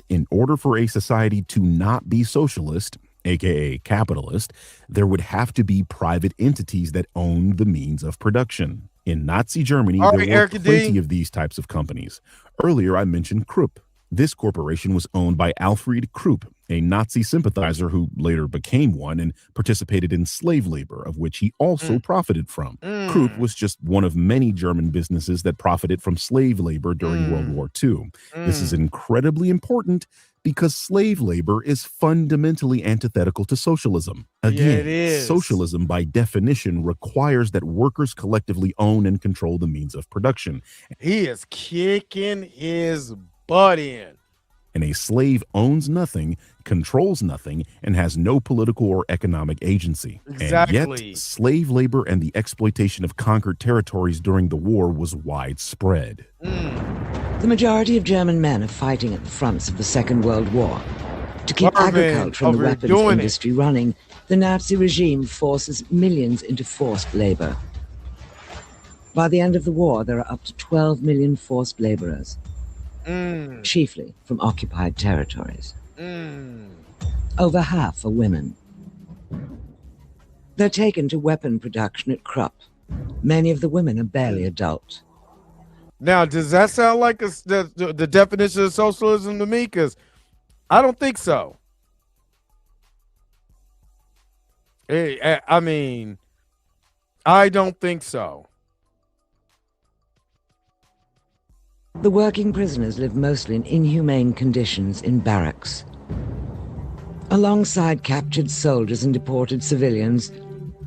In order for a society to not be socialist, aka capitalist, there would have to be private entities that own the means of production. In Nazi Germany, there were plenty of these types of companies. Earlier, I mentioned Krupp. This corporation was owned by Alfred Krupp, a Nazi sympathizer who later became one and participated in slave labor, of which he also profited from. Krupp was just one of many German businesses that profited from slave labor during World War II. This is incredibly important because slave labor is fundamentally antithetical to socialism. Again, socialism by definition requires that workers collectively own and control the means of production. He is kicking his butt in. And a slave owns nothing, controls nothing, and has no political or economic agency. Exactly. And yet, slave labor and the exploitation of conquered territories during the war was widespread. The majority of German men are fighting at the fronts of the Second World War. To keep agriculture and the weapons industry running, the Nazi regime forces millions into forced labor. By the end of the war, there are up to 12 million forced laborers. Chiefly from occupied territories. Over half are women. They're taken to weapon production at Krupp. Many of the women are barely adult. Now, does that sound like the definition of socialism to me? Because I don't think so. I mean, I don't think so. The working prisoners live mostly in inhumane conditions in barracks. Alongside captured soldiers and deported civilians,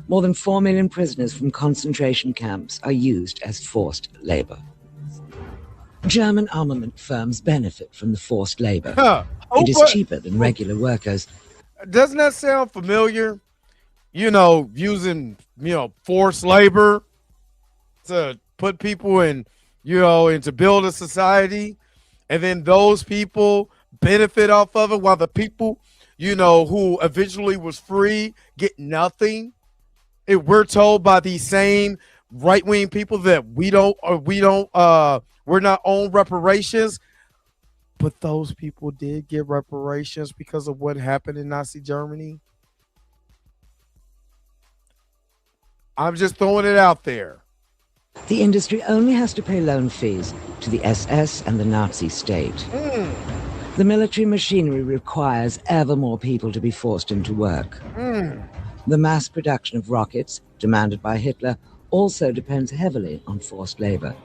more than 4 million prisoners from concentration camps are used as forced labor. German armament firms benefit from the forced labor. It is cheaper than regular workers. Doesn't that sound familiar? Using, forced labor to put people in, and to build a society, and then those people benefit off of it while the people, who eventually was free get nothing. We're told by these same right-wing people that we're not on reparations, but those people did get reparations because of what happened in Nazi Germany. I'm just throwing it out there. The industry only has to pay loan fees to the SS and the Nazi state. The military machinery requires ever more people to be forced into work. The mass production of rockets, demanded by Hitler, also depends heavily on forced labor.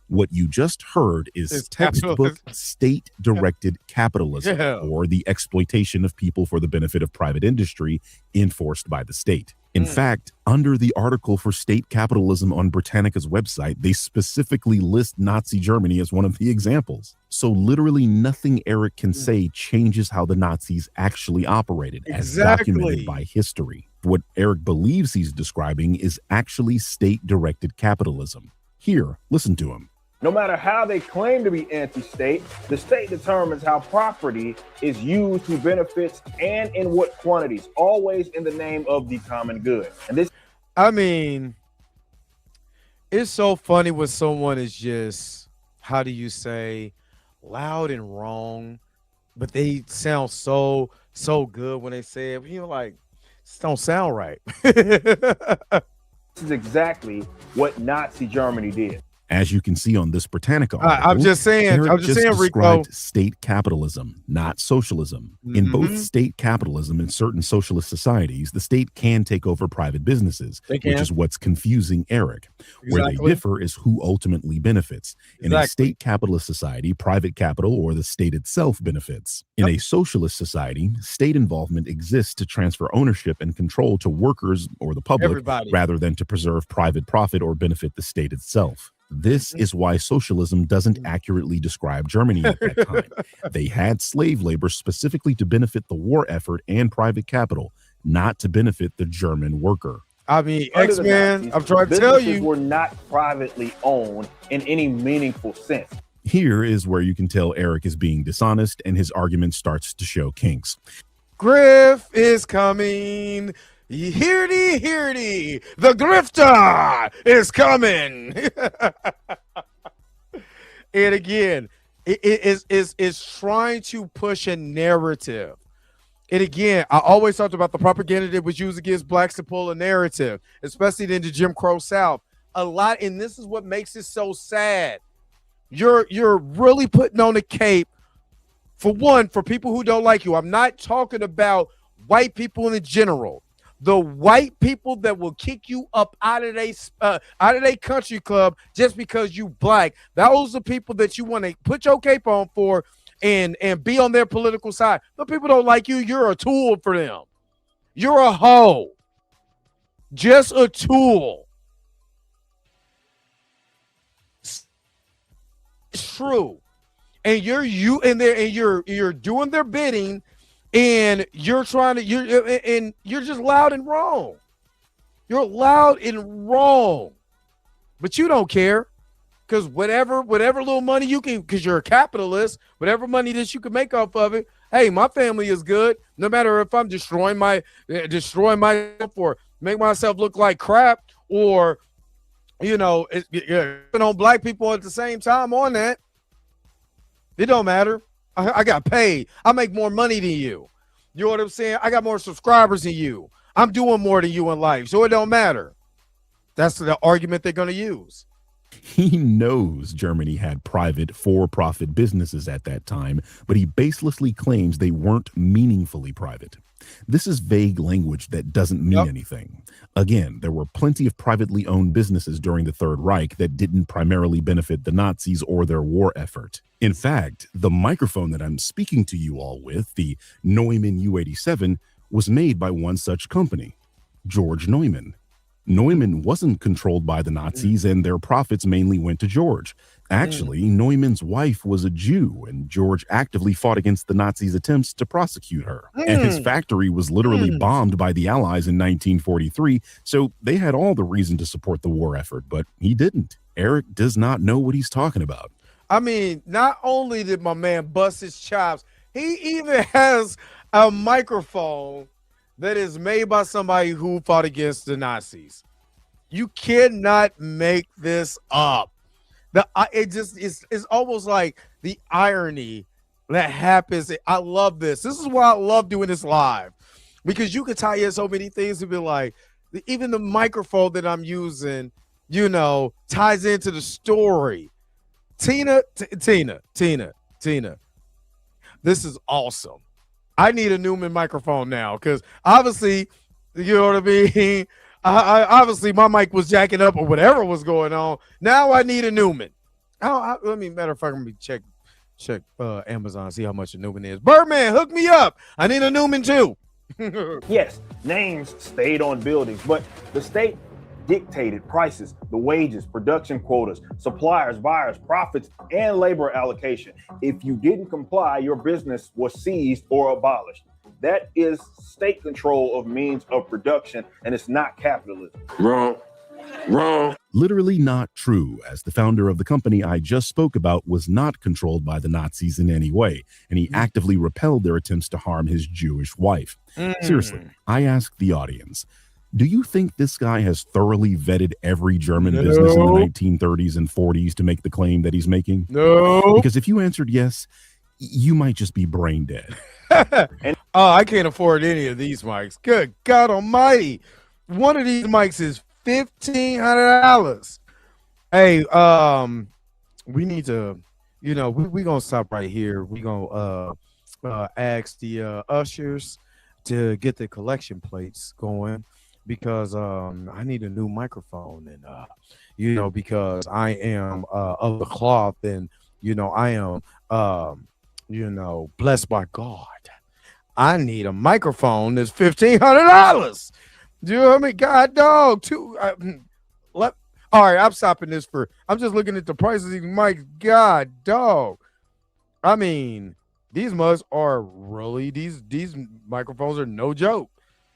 What you just heard is textbook state-directed capitalism, or the exploitation of people for the benefit of private industry enforced by the state. In fact, under the article for state capitalism on Britannica's website, they specifically list Nazi Germany as one of the examples. So literally nothing Eric can say changes how the Nazis actually operated, as documented by history. What Eric believes he's describing is actually state-directed capitalism. Here, listen to him. No matter how they claim to be anti-state, the state determines how property is used to benefits and in what quantities, always in the name of the common good. And this, I mean, it's so funny when someone is just, how do you say, loud and wrong, but they sound so good when they say it. You're like, this don't sound right. this is exactly what Nazi Germany did. As you can see on this Britannica article, I'm just saying, Rico described state capitalism, not socialism. In both state capitalism and certain socialist societies, the state can take over private businesses, which is what's confusing Eric. Where they differ is who ultimately benefits. In a state capitalist society, private capital or the state itself benefits. In a socialist society, state involvement exists to transfer ownership and control to workers or the public rather than to preserve private profit or benefit the state itself. This is why socialism doesn't accurately describe Germany at that time. They had slave labor specifically to benefit the war effort and private capital, not to benefit the German worker. I mean, X-Men, I'm trying to tell you, were not privately owned in any meaningful sense. Here is where you can tell Eric is being dishonest and his argument starts to show kinks. Griff is coming. Hearty, hearty, the grifter is coming. And again, it is trying to push a narrative. And again, I always talked about the propaganda that was used against blacks to pull a narrative, especially in the Jim Crow South. A lot, and this is what makes it so sad. You're really putting on a cape for one, for people who don't like you. I'm not talking about white people in general. The white people that will kick you up out of their country club just because you black. Those are people that you want to put your cape on for and be on their political side. The people don't like you. You're a tool for them. You're a hoe. Just a tool. It's true. And you're doing their bidding. And you're trying to, you're just loud and wrong. You're loud and wrong, but you don't care because whatever little money you can, because you're a capitalist, whatever money that you can make off of it. Hey, my family is good. No matter if I'm destroying myself or make myself look like crap or, on black people at the same time on that. It don't matter. I got paid. I make more money than you. You know what I'm saying? I got more subscribers than you. I'm doing more than you in life, so it don't matter. That's the argument they're going to use. He knows Germany had private for-profit businesses at that time, but he baselessly claims they weren't meaningfully private. This is vague language that doesn't mean anything. Again, there were plenty of privately owned businesses during the Third Reich that didn't primarily benefit the Nazis or their war effort. In fact, the microphone that I'm speaking to you all with, the Neumann U87, was made by one such company, George Neumann. Neumann wasn't controlled by the Nazis and their profits mainly went to George. Actually, Neumann's wife was a Jew and George actively fought against the Nazis' attempts to prosecute her. And his factory was literally bombed by the Allies in 1943, so they had all the reason to support the war effort, but he didn't. Eric does not know what he's talking about. I mean, not only did my man bust his chops, he even has a microphone that is made by somebody who fought against the Nazis. You cannot make this up. It's almost like the irony that happens. I love this. This is why I love doing this live, because you can tie in so many things to be like, even the microphone that I'm using, ties into the story. Tina, this is awesome. I need a Neumann microphone now because obviously, you know what I mean? Obviously, my mic was jacking up or whatever was going on. Now I need a Neumann. Matter of fact, let me check Amazon, see how much a Neumann is. Birdman, hook me up. I need a Neumann too. Yes, names stayed on buildings, but the state dictated prices, the wages, production quotas, suppliers, buyers, profits, and labor allocation. If you didn't comply, your business was seized or abolished. That is state control of means of production, and it's not capitalism. Wrong. Literally not true, as the founder of the company I just spoke about was not controlled by the Nazis in any way, and he actively repelled their attempts to harm his Jewish wife. Seriously, I ask the audience, do you think this guy has thoroughly vetted every German business in the 1930s and 40s to make the claim that he's making? No. Because if you answered yes, you might just be brain dead. I can't afford any of these mics. Good God almighty. One of these mics is $1,500. Hey, we need to, we gonna stop right here. We gonna ask the ushers to get the collection plates going because I need a new microphone and because I am of the cloth and I am blessed by God. I need a microphone that's $1,500. Do you know what I mean? God dog, all right, I'm stopping this I'm just looking at the prices of these mics. God dog. I mean, these mugs are really these microphones are no joke.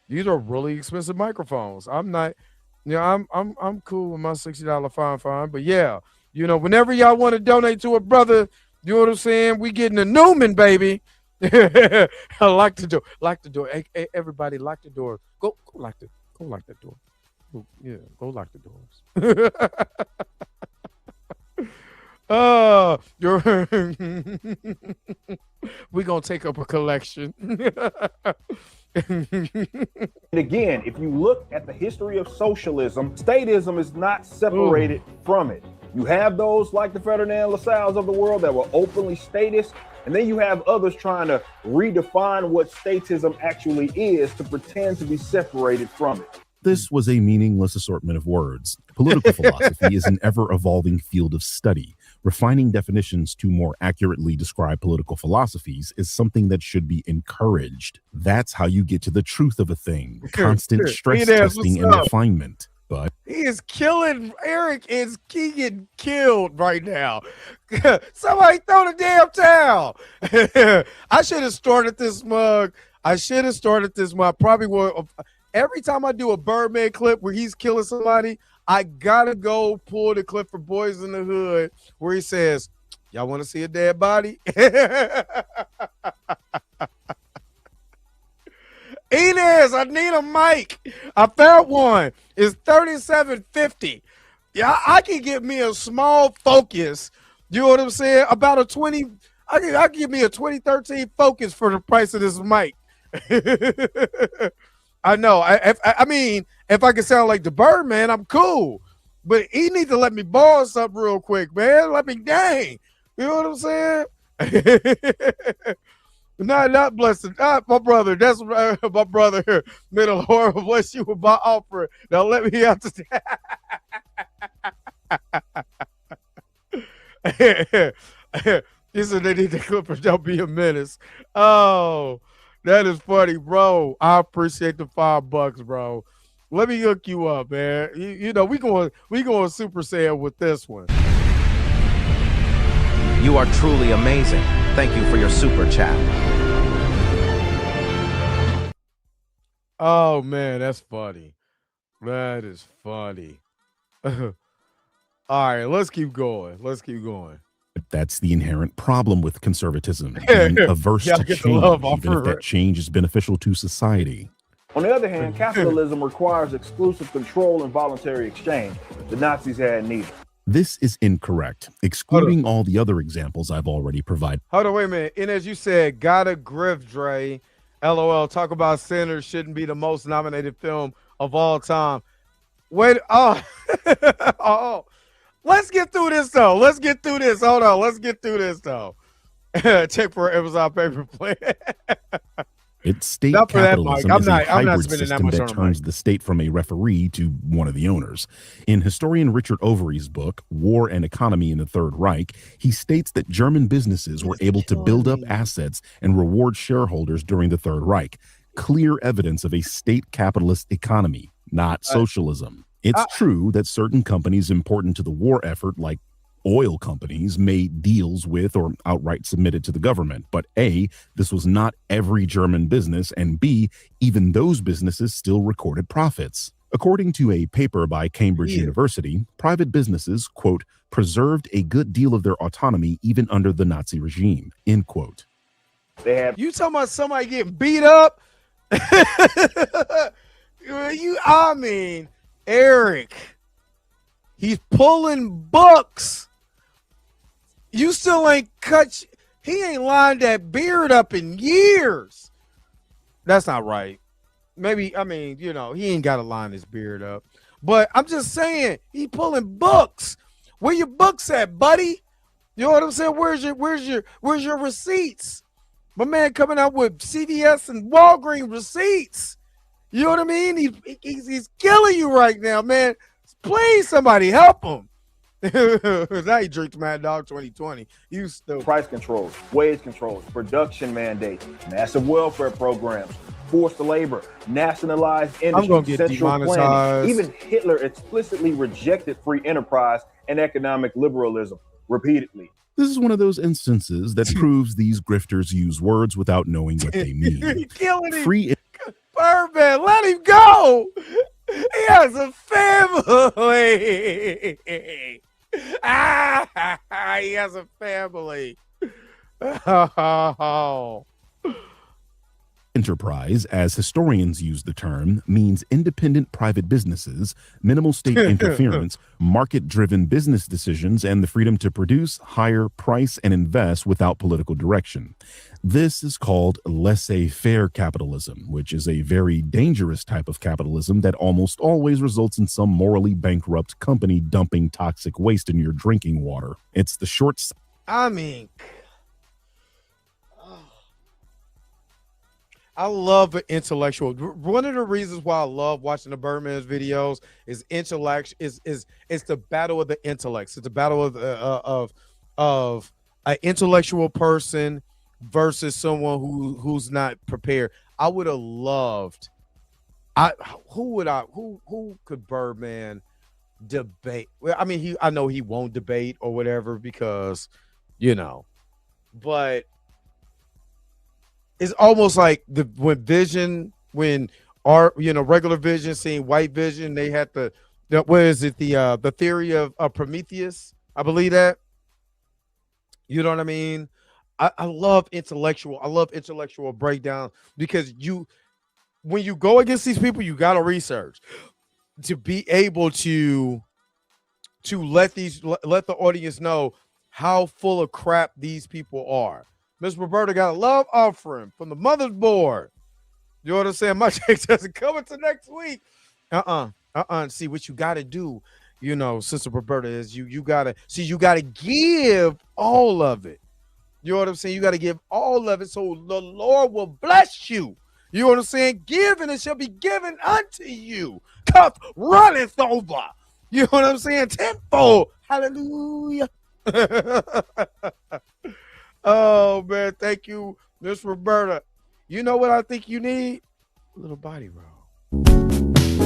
These are really expensive microphones. I'm not, I'm cool with my $60 fine. But yeah, whenever y'all want to donate to a brother, you know what I'm saying? We getting a Newman, baby. I lock the door. Hey, everybody, lock the door. Go lock the door. Yeah, go lock the doors. We're gonna take up a collection. And again, if you look at the history of socialism, statism is not separated from it. You have those like the Ferdinand Lassalles of the world that were openly statist, and then you have others trying to redefine what statism actually is to pretend to be separated from it. This was a meaningless assortment of words. Political philosophy is an ever-evolving field of study. Refining definitions to more accurately describe political philosophies is something that should be encouraged. That's how you get to the truth of a thing. Constant stress testing and refinement. But he is killing Eric. He getting killed right now. Somebody throw the damn towel. I should have started this mug. Probably would. Every time I do a Birdman clip where he's killing somebody, I gotta go pull the clip for Boys in the Hood where he says, "Y'all want to see a dead body?" Inez, I need a mic. I found one. It's $37.50. Yeah, I can get me a small Focus. You know what I'm saying? About a 20. I can give me a 2013 Focus for the price of this mic. I know. I mean, if I can sound like the Birdman, I'm cool. But he needs to let me borrow something real quick, man. Let me dang. You know what I'm saying? Not blessed. Not my brother. That's my brother. May the Lord bless you with my offering. Now let me out to He said they need the Clippers. Don't be a menace. Oh. That is funny, bro. I appreciate the $5, bro. Let me hook you up, man. We going Super Saiyan with this one. You are truly amazing. Thank you for your super chat. Oh man, that's funny. That is funny. All right, let's keep going. That's the inherent problem with conservatism, being averse to change, even if that change is beneficial to society. On the other hand, capitalism requires exclusive control and voluntary exchange. The Nazis had neither. This is incorrect, excluding all the other examples I've already provided. Hold on, wait a minute. And as you said, gotta Grifter, LOL, talk about Sinners shouldn't be the most nominated film of all time. Wait, oh. Let's get through this, though. Hold on. Let's get through this, though. Check for Amazon paper plane. It's state capitalism is a hybrid system that turns the state from a referee to one of the owners. In historian Richard Overy's book, War and Economy in the Third Reich, he states that German businesses were able to build up assets and reward shareholders during the Third Reich. Clear evidence of a state capitalist economy, not socialism. It's true that certain companies important to the war effort, like oil companies, made deals with or outright submitted to the government. But A, this was not every German business, and B, even those businesses still recorded profits. According to a paper by Cambridge University, private businesses, quote, preserved a good deal of their autonomy even under the Nazi regime, end quote. You talking about somebody getting beat up? Eric, he's pulling books. You still ain't he ain't lined that beard up in years. That's not right. Maybe, he ain't got to line his beard up. But I'm just saying, he pulling books. Where your books at, buddy? You know what I'm saying? Where's your receipts? My man coming out with CVS and Walgreens receipts. You know what I mean? He's killing you right now, man. Please, somebody help him. Now he drinks Mad Dog 2020. You still price controls, wage controls, production mandates, massive welfare programs, forced labor, nationalized industry, I'm gonna get central demonetized. planning. Even Hitler explicitly rejected free enterprise and economic liberalism repeatedly. This is one of those instances that proves these grifters use words without knowing what they mean. Killing him. Birdman, let him go. He has a family. He has a family. Oh. Enterprise, as historians use the term, means independent private businesses, minimal state interference, market-driven business decisions, and the freedom to produce, hire, price, and invest without political direction. This is called laissez-faire capitalism, which is a very dangerous type of capitalism that almost always results in some morally bankrupt company dumping toxic waste in your drinking water. It's the short... I mean... I love an intellectual. One of the reasons why I love watching the Birdman's videos is intellect. Is it's the battle of the intellects. It's the battle of an intellectual person versus someone who's not prepared. I would have loved. Who could Birdman debate? Well, I mean, I know he won't debate or whatever because, but. It's almost like when regular Vision seeing White Vision, they had the theory of Prometheus, I believe that. You know what I mean? I love intellectual breakdown because when you go against these people, you got to research to be able to let the audience know how full of crap these people are. Miss Roberta got a love offering from the mother's board. You know what I'm saying? My check doesn't come until next week. See what you got to do, Sister Roberta, is you got to give all of it. You know what I'm saying? You got to give all of it so the Lord will bless you. You know what I'm saying? Give and it shall be given unto you. Cup runneth over. You know what I'm saying? Tenfold. Hallelujah. Oh, man. Thank you, Miss Roberta. You know what I think you need? A little body roll.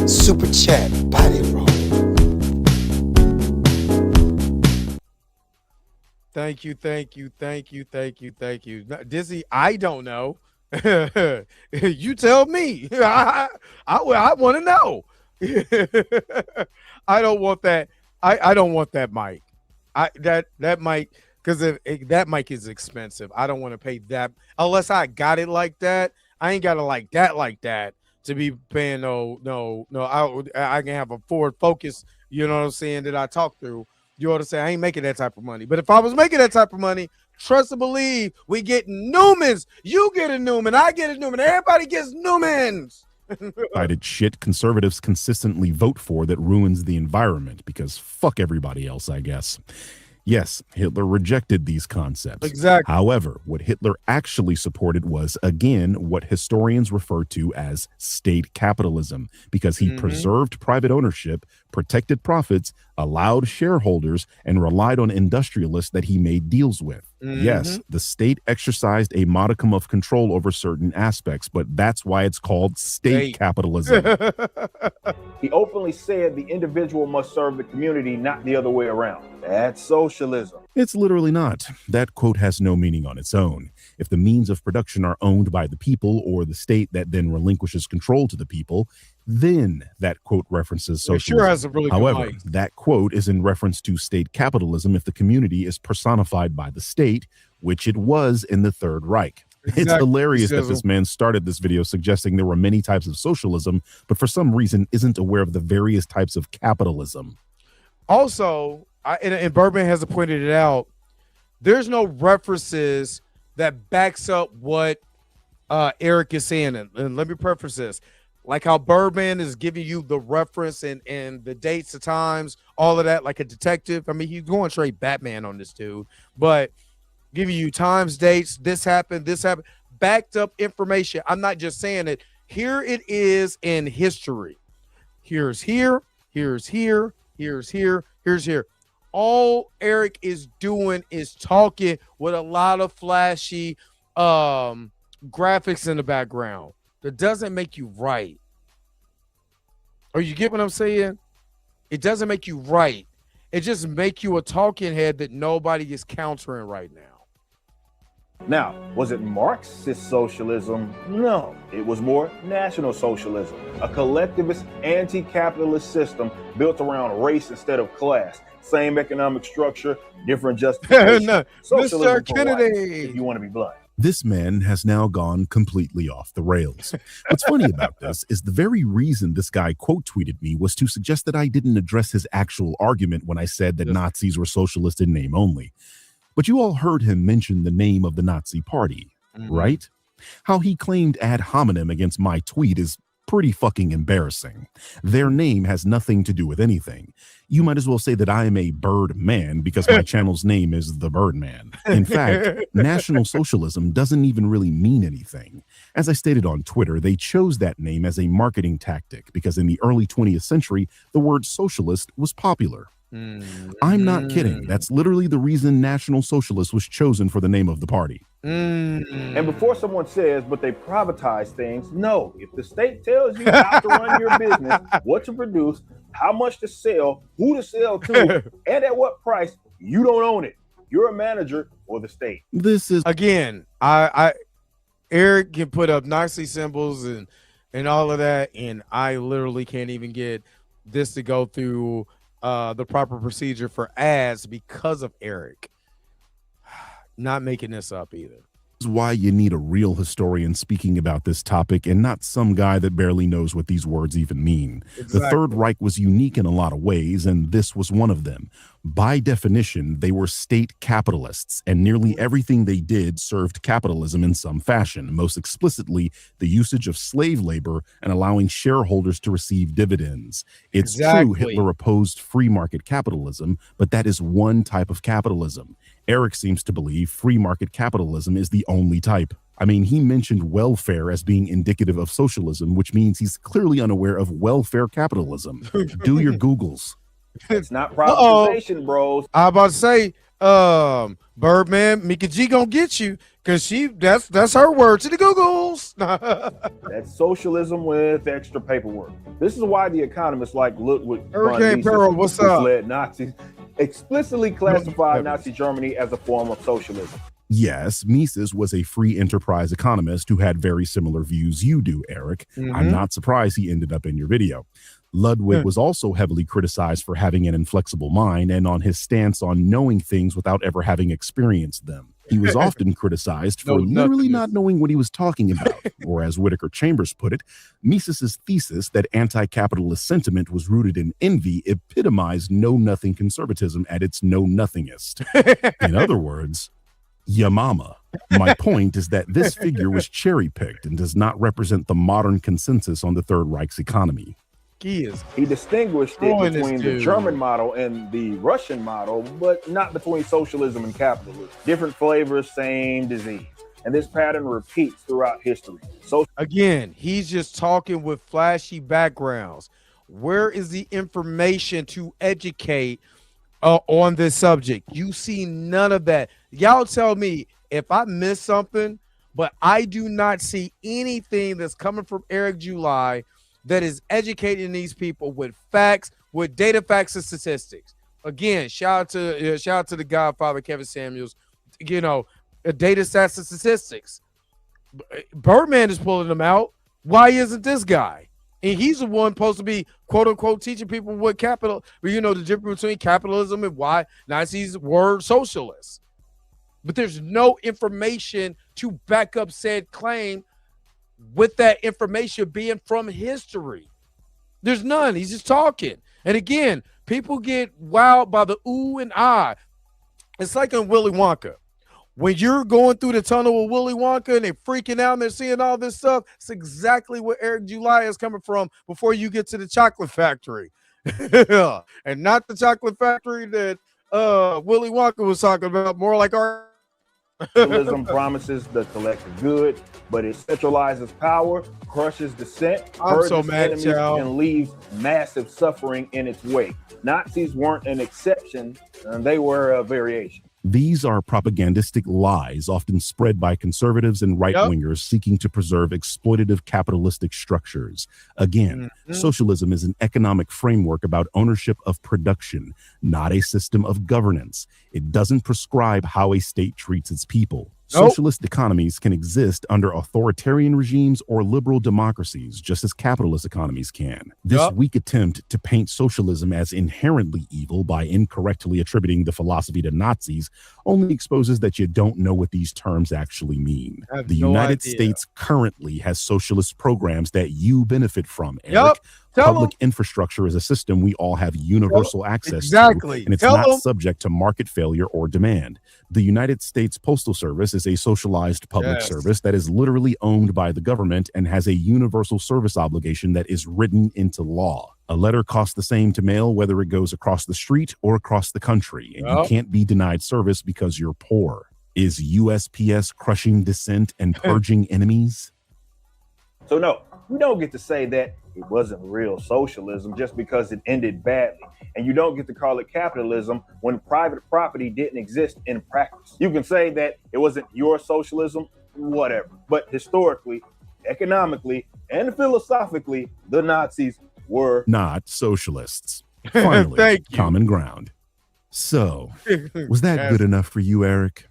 Super chat body roll. Thank you. Dizzy, I don't know. You tell me. I want to know. I don't want that. I don't want that mic. That mic. Because that mic is expensive. I don't want to pay that unless I got it like that. I ain't got it like that to be paying no. I can have a Ford Focus, you know what I'm saying, that I talk through. You know what I'm saying? I ain't making that type of money. But if I was making that type of money, trust and believe, we get Newmans. You get a Newman. I get a Newman. Everybody gets Newmans. Shit conservatives consistently vote for that ruins the environment because fuck everybody else, I guess. Yes, Hitler rejected these concepts. Exactly. However, what Hitler actually supported was, again, what historians refer to as state capitalism, because he preserved private ownership, protected profits, allowed shareholders, and relied on industrialists that he made deals with. Yes, the state exercised a modicum of control over certain aspects, but that's why it's called state capitalism. He openly said the individual must serve the community, not the other way around. That's socialism. It's literally not. That quote has no meaning on its own. If the means of production are owned by the people or the state that then relinquishes control to the people, then that quote references socialism. It sure has a really good However, mic. that quote is in reference to state capitalism if the community is personified by the state, which it was in the Third Reich. It's hilarious that this man started this video suggesting there were many types of socialism, but for some reason isn't aware of the various types of capitalism. Also, and Birdman has pointed it out, there's no references that backs up what Eric is saying. And let me preface this. Like how Birdman is giving you the reference and the dates, the times, all of that like a detective. I mean, he's going straight Batman on this dude, but giving you times, dates, this happened, backed up information. I'm not just saying it. Here it is in history. Here's here, here's here, here's here, here's here. All Eric is doing is talking with a lot of flashy graphics in the background. That doesn't make you right. Or you get what I'm saying? It doesn't make you right. It just make you a talking head that nobody is countering right now. Now, was it Marxist socialism? No, it was more National Socialism, a collectivist, anti-capitalist system built around race instead of class. Same economic structure, different justification. No, Socialism Mr. Kennedy. If you want to be blunt. This man has now gone completely off the rails. What's funny about this is the very reason this guy quote tweeted me was to suggest that I didn't address his actual argument when I said that Nazis were socialist in name only. But you all heard him mention the name of the Nazi party, right? How he claimed ad hominem against my tweet is pretty fucking embarrassing. Their name has nothing to do with anything. You might as well say that I am a bird man because my channel's name is The Birdman. In fact, National Socialism doesn't even really mean anything. As I stated on Twitter, they chose that name as a marketing tactic because in the early 20th century, the word socialist was popular. I'm not kidding. That's literally the reason National Socialist was chosen for the name of the party. And before someone says, but they privatize things, no. If the state tells you how to run your business, what to produce, how much to sell, who to sell to, and at what price, you don't own it. You're a manager for the state. This is again, I Eric can put up Nazi symbols and all of that, and I literally can't even get this to go through the proper procedure for ads because of Eric. Not making this up either. This is why you need a real historian speaking about this topic and not some guy that barely knows what these words even mean. Exactly. The Third Reich was unique in a lot of ways, and this was one of them. By definition, they were state capitalists, and nearly everything they did served capitalism in some fashion, most explicitly the usage of slave labor and allowing shareholders to receive dividends. It's true Hitler opposed free market capitalism, but that is one type of capitalism. Eric seems to believe free market capitalism is the only type. I mean, he mentioned welfare as being indicative of socialism, which means he's clearly unaware of welfare capitalism. Do your Googles. It's not privatization, bros. I about to say, Birdman, Mika G gonna get you because that's her word to the Googles. That's socialism with extra paperwork. This is why the economists like look with Hurricane Pearl, what's up? Led Nazis explicitly classified Nazi Germany as a form of socialism. Yes, Mises was a free enterprise economist who had very similar views you do, Eric. I'm not surprised he ended up in your video. Ludwig was also heavily criticized for having an inflexible mind and on his stance on knowing things without ever having experienced them. He was often criticized for literally not knowing what he was talking about, or as Whittaker Chambers put it, Mises's thesis that anti-capitalist sentiment was rooted in envy epitomized know-nothing conservatism at its know-nothingest. In other words, ya mama. My point is that this figure was cherry-picked and does not represent the modern consensus on the Third Reich's economy. He distinguished it between the German model and the Russian model, but not between socialism and capitalism. Different flavors, same disease. And this pattern repeats throughout history. So again, he's just talking with flashy backgrounds. Where is the information to educate on this subject? You see none of that. Y'all tell me if I miss something, but I do not see anything that's coming from Eric July that is educating these people with facts, with data, facts, and statistics. Again, shout out to the Godfather Kevin Samuels. You know, data, stats, and statistics. Birdman is pulling them out. Why isn't this guy? And he's the one supposed to be, quote unquote, teaching people what the difference between capitalism and why Nazis were socialists. But there's no information to back up said claim with that information being from history. There's none. He's just talking. And again, people get wowed by the ooh and ah. It's like in Willy Wonka. When you're going through the tunnel with Willy Wonka and they're freaking out and they're seeing all this stuff, it's exactly where Eric July is coming from before you get to the chocolate factory. And not the chocolate factory that Willy Wonka was talking about, more like our Socialism promises the collective good, but it centralizes power, crushes dissent, I'm so purges mad, enemies, child. and leaves massive suffering in its wake. Nazis weren't an exception, and they were a variation. These are propagandistic lies often spread by conservatives and right-wingers seeking to preserve exploitative capitalistic structures. Again, socialism is an economic framework about ownership of production, not a system of governance. It doesn't prescribe how a state treats its people. Socialist economies can exist under authoritarian regimes or liberal democracies, just as capitalist economies can. This weak attempt to paint socialism as inherently evil by incorrectly attributing the philosophy to Nazis only exposes that you don't know what these terms actually mean. The United States currently has socialist programs that you benefit from, Eric. Public infrastructure is a system we all have universal access to, and it's not subject to market failure or demand. The United States Postal Service is a socialized public service that is literally owned by the government and has a universal service obligation that is written into law. A letter costs the same to mail whether it goes across the street or across the country, and you can't be denied service because you're poor. Is USPS crushing dissent and purging enemies? So no, we don't get to say that it wasn't real socialism just because it ended badly. And you don't get to call it capitalism when private property didn't exist in practice. You can say that it wasn't your socialism, whatever. But historically, economically, and philosophically, the Nazis were not socialists. Finally, common ground. So, was that good enough for you, Eric?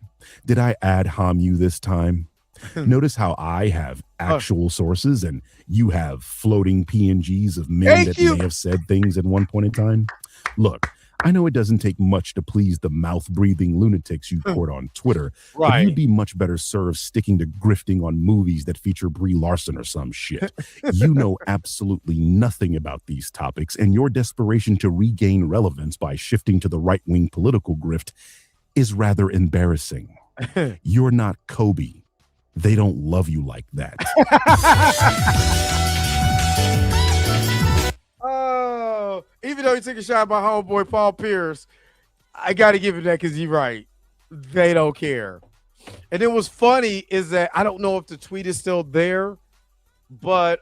Did I ad hom you this time? Notice how I have actual sources and you have floating PNGs of men that may have said things at one point in time. Look, I know it doesn't take much to please the mouth-breathing lunatics you court on Twitter, but you'd be much better served sticking to grifting on movies that feature Brie Larson or some shit. You know absolutely nothing about these topics, and your desperation to regain relevance by shifting to the right-wing political grift is rather embarrassing. You're not Kobe. They don't love you like that. Oh, even though he took a shot at my homeboy Paul Pierce, I got to give him that because he's right. They don't care. And it was funny is that I don't know if the tweet is still there, but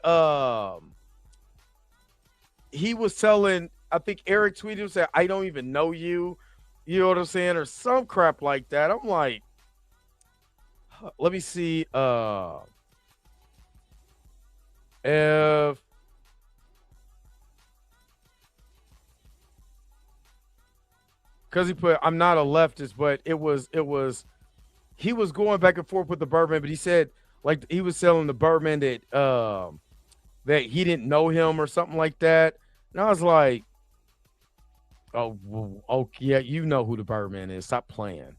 he was telling, I think Eric tweeted and said, I don't even know you. You know what I'm saying? Or some crap like that. I'm like, let me see if because he put I'm not a leftist, but it was he was going back and forth with the Birdman, but he said like he was telling the Birdman that that he didn't know him or something like that. And I was like, oh yeah, you know who the Birdman is. Stop playing.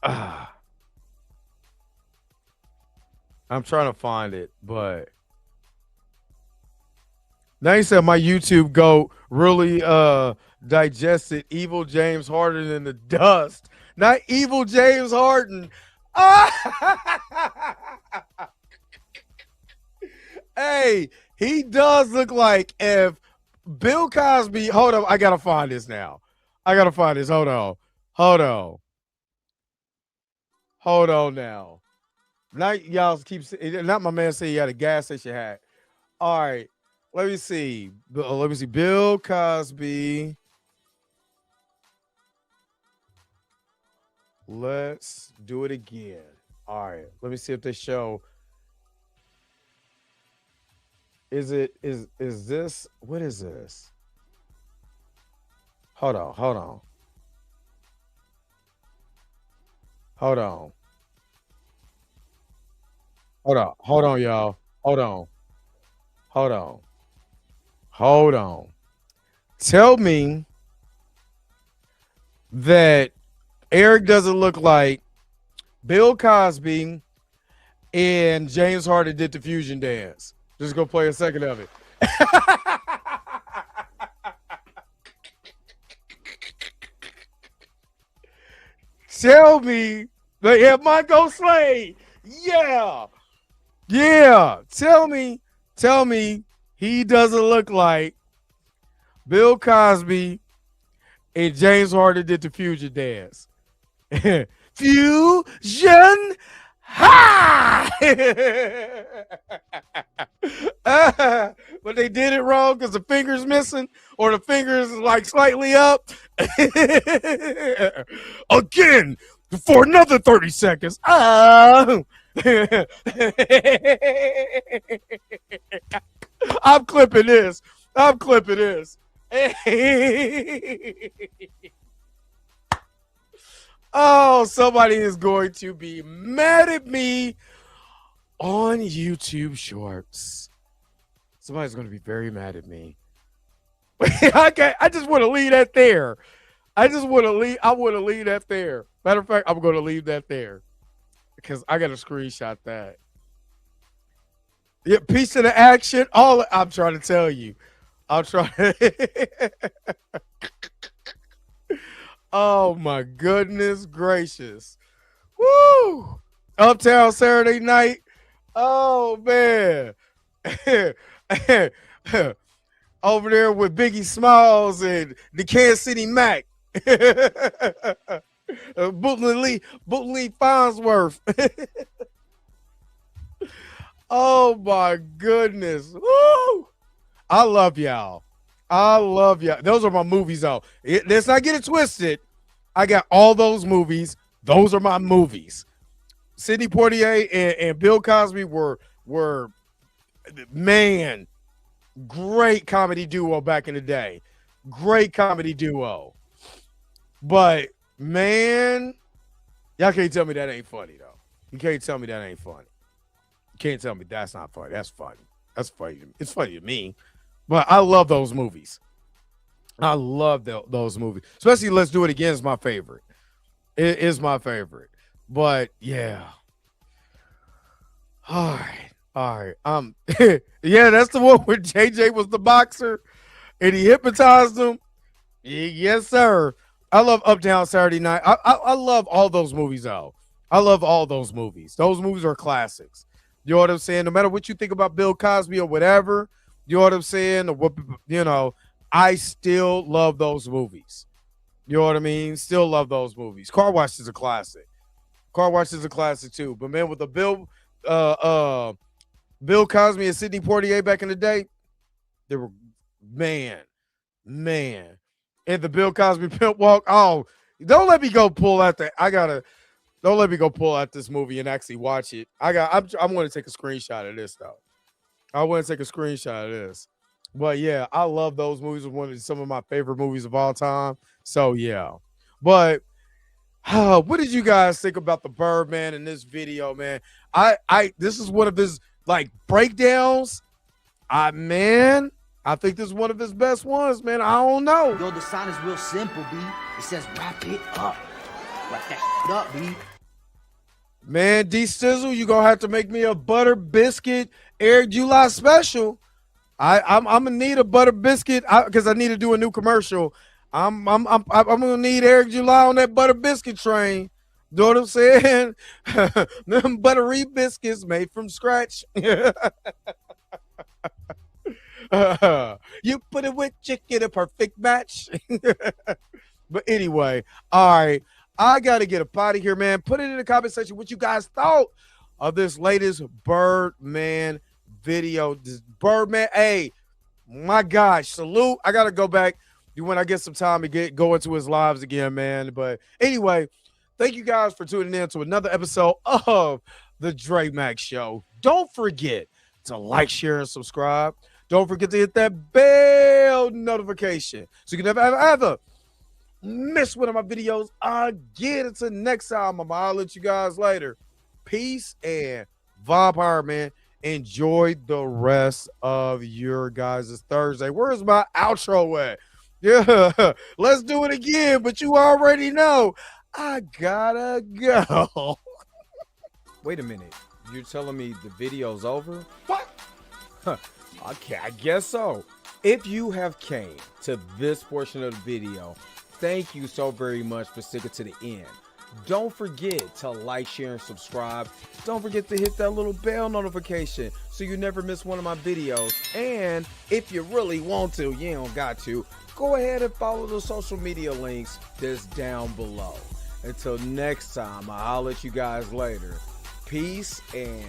I'm trying to find it, but now you said my YouTube goat really digested Evil James Harden in the dust. Not Evil James Harden. Hey, he does look like if Bill Cosby. Hold on, I gotta find this now. Hold on now. Now y'all keep not my man say he had a gas station hat. All right. Let me see. Bill Cosby. Let's do it again. All right. Let me see if they show. Is this what is this? Hold on, y'all. Hold on. Tell me that Eric doesn't look like Bill Cosby and James Harden did the fusion dance. Just go play a second of it. Tell me they have Michael Slade. Yeah. Tell me Tell me he doesn't look like Bill Cosby and James Harden did the Fusion dance. Fusion high! But they did it wrong because the finger's missing or the finger's like slightly up. Again, for another 30 seconds. I'm clipping this. Oh, somebody is going to be mad at me on YouTube Shorts. Somebody's going to be very mad at me. I just want to leave that there. I want to leave that there. Matter of fact, I'm going to leave that there because I got to screenshot that. Yeah, piece of the action. All I'm trying to tell you. I'm trying. Oh my goodness gracious. Woo! Uptown Saturday night. Oh man. Over there with Biggie Smalls and the Kansas City Mac. Bootling Lee Farnsworth. Oh my goodness. Woo! I love y'all. Those are my movies, though. Let's not get it twisted. I got all those movies. Those are my movies. Sidney Poitier and Bill Cosby were man, great comedy duo back in the day. Great comedy duo. But man, y'all can't tell me that ain't funny, though. You can't tell me that ain't funny. You can't tell me that's not funny. That's funny. That's funny. It's funny to me. But I love those movies. I love those movies. Especially Let's Do It Again is my favorite. It is my favorite. But yeah. All right. Yeah, that's the one where JJ was the boxer and he hypnotized him. Yes, sir. I love Uptown Saturday Night. I love all those movies out. I love all those movies. Those movies are classics. You know what I'm saying? No matter what you think about Bill Cosby or whatever, you know what I'm saying? Or what, you know, I still love those movies. You know what I mean? Still love those movies. Car Wash is a classic. Car Wash is a classic too. But man, with the Bill Cosby and Sidney Poitier back in the day, they were man. And the Bill Cosby pimp walk. Oh, don't let me go pull out that. Don't let me go pull out this movie and actually watch it. I'm going to take a screenshot of this though. I want to take a screenshot of this. But yeah, I love those movies. Some of my favorite movies of all time. So yeah. But what did you guys think about the Birdman in this video, man? This is one of his like breakdowns. I think this is one of his best ones, man. I don't know. Yo, the sign is real simple, B. It says wrap it up. Wrap that shit up, B. Man, D-Sizzle, you're going to have to make me a butter biscuit Eric July special. I'm gonna need a butter biscuit because I need to do a new commercial. I'm gonna need Eric July on that butter biscuit train. Know what I'm saying? Them buttery biscuits made from scratch. You put it with chicken, a perfect match. But anyway, all right. I got to get up out of here, man. Put it in the comment section what you guys thought of this latest Birdman video. This Birdman, hey, my gosh, salute. I got to go back when I get some time to go into his lives again, man. But anyway, thank you guys for tuning in to another episode of the Dre Max Show. Don't forget to like, share, and subscribe. Don't forget to hit that bell notification so you can never, ever miss one of my videos again. Until next time, I'll let you guys later. Peace and vibe, man. Enjoy the rest of your guys' Thursday. Where's my outro at? Yeah, let's do it again, but you already know I gotta go. Wait a minute. You're telling me the video's over? What? Okay, I guess so. If you have came to this portion of the video, thank you so very much for sticking to the end. Don't forget to like, share, and subscribe. Don't forget to hit that little bell notification so you never miss one of my videos. And if you really want to, you don't got to, go ahead and follow the social media links that's down below. Until next time, I'll holler at you guys later. Peace and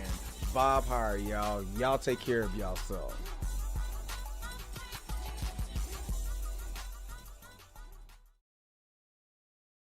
vibe higher, y'all. Y'all take care of yourself.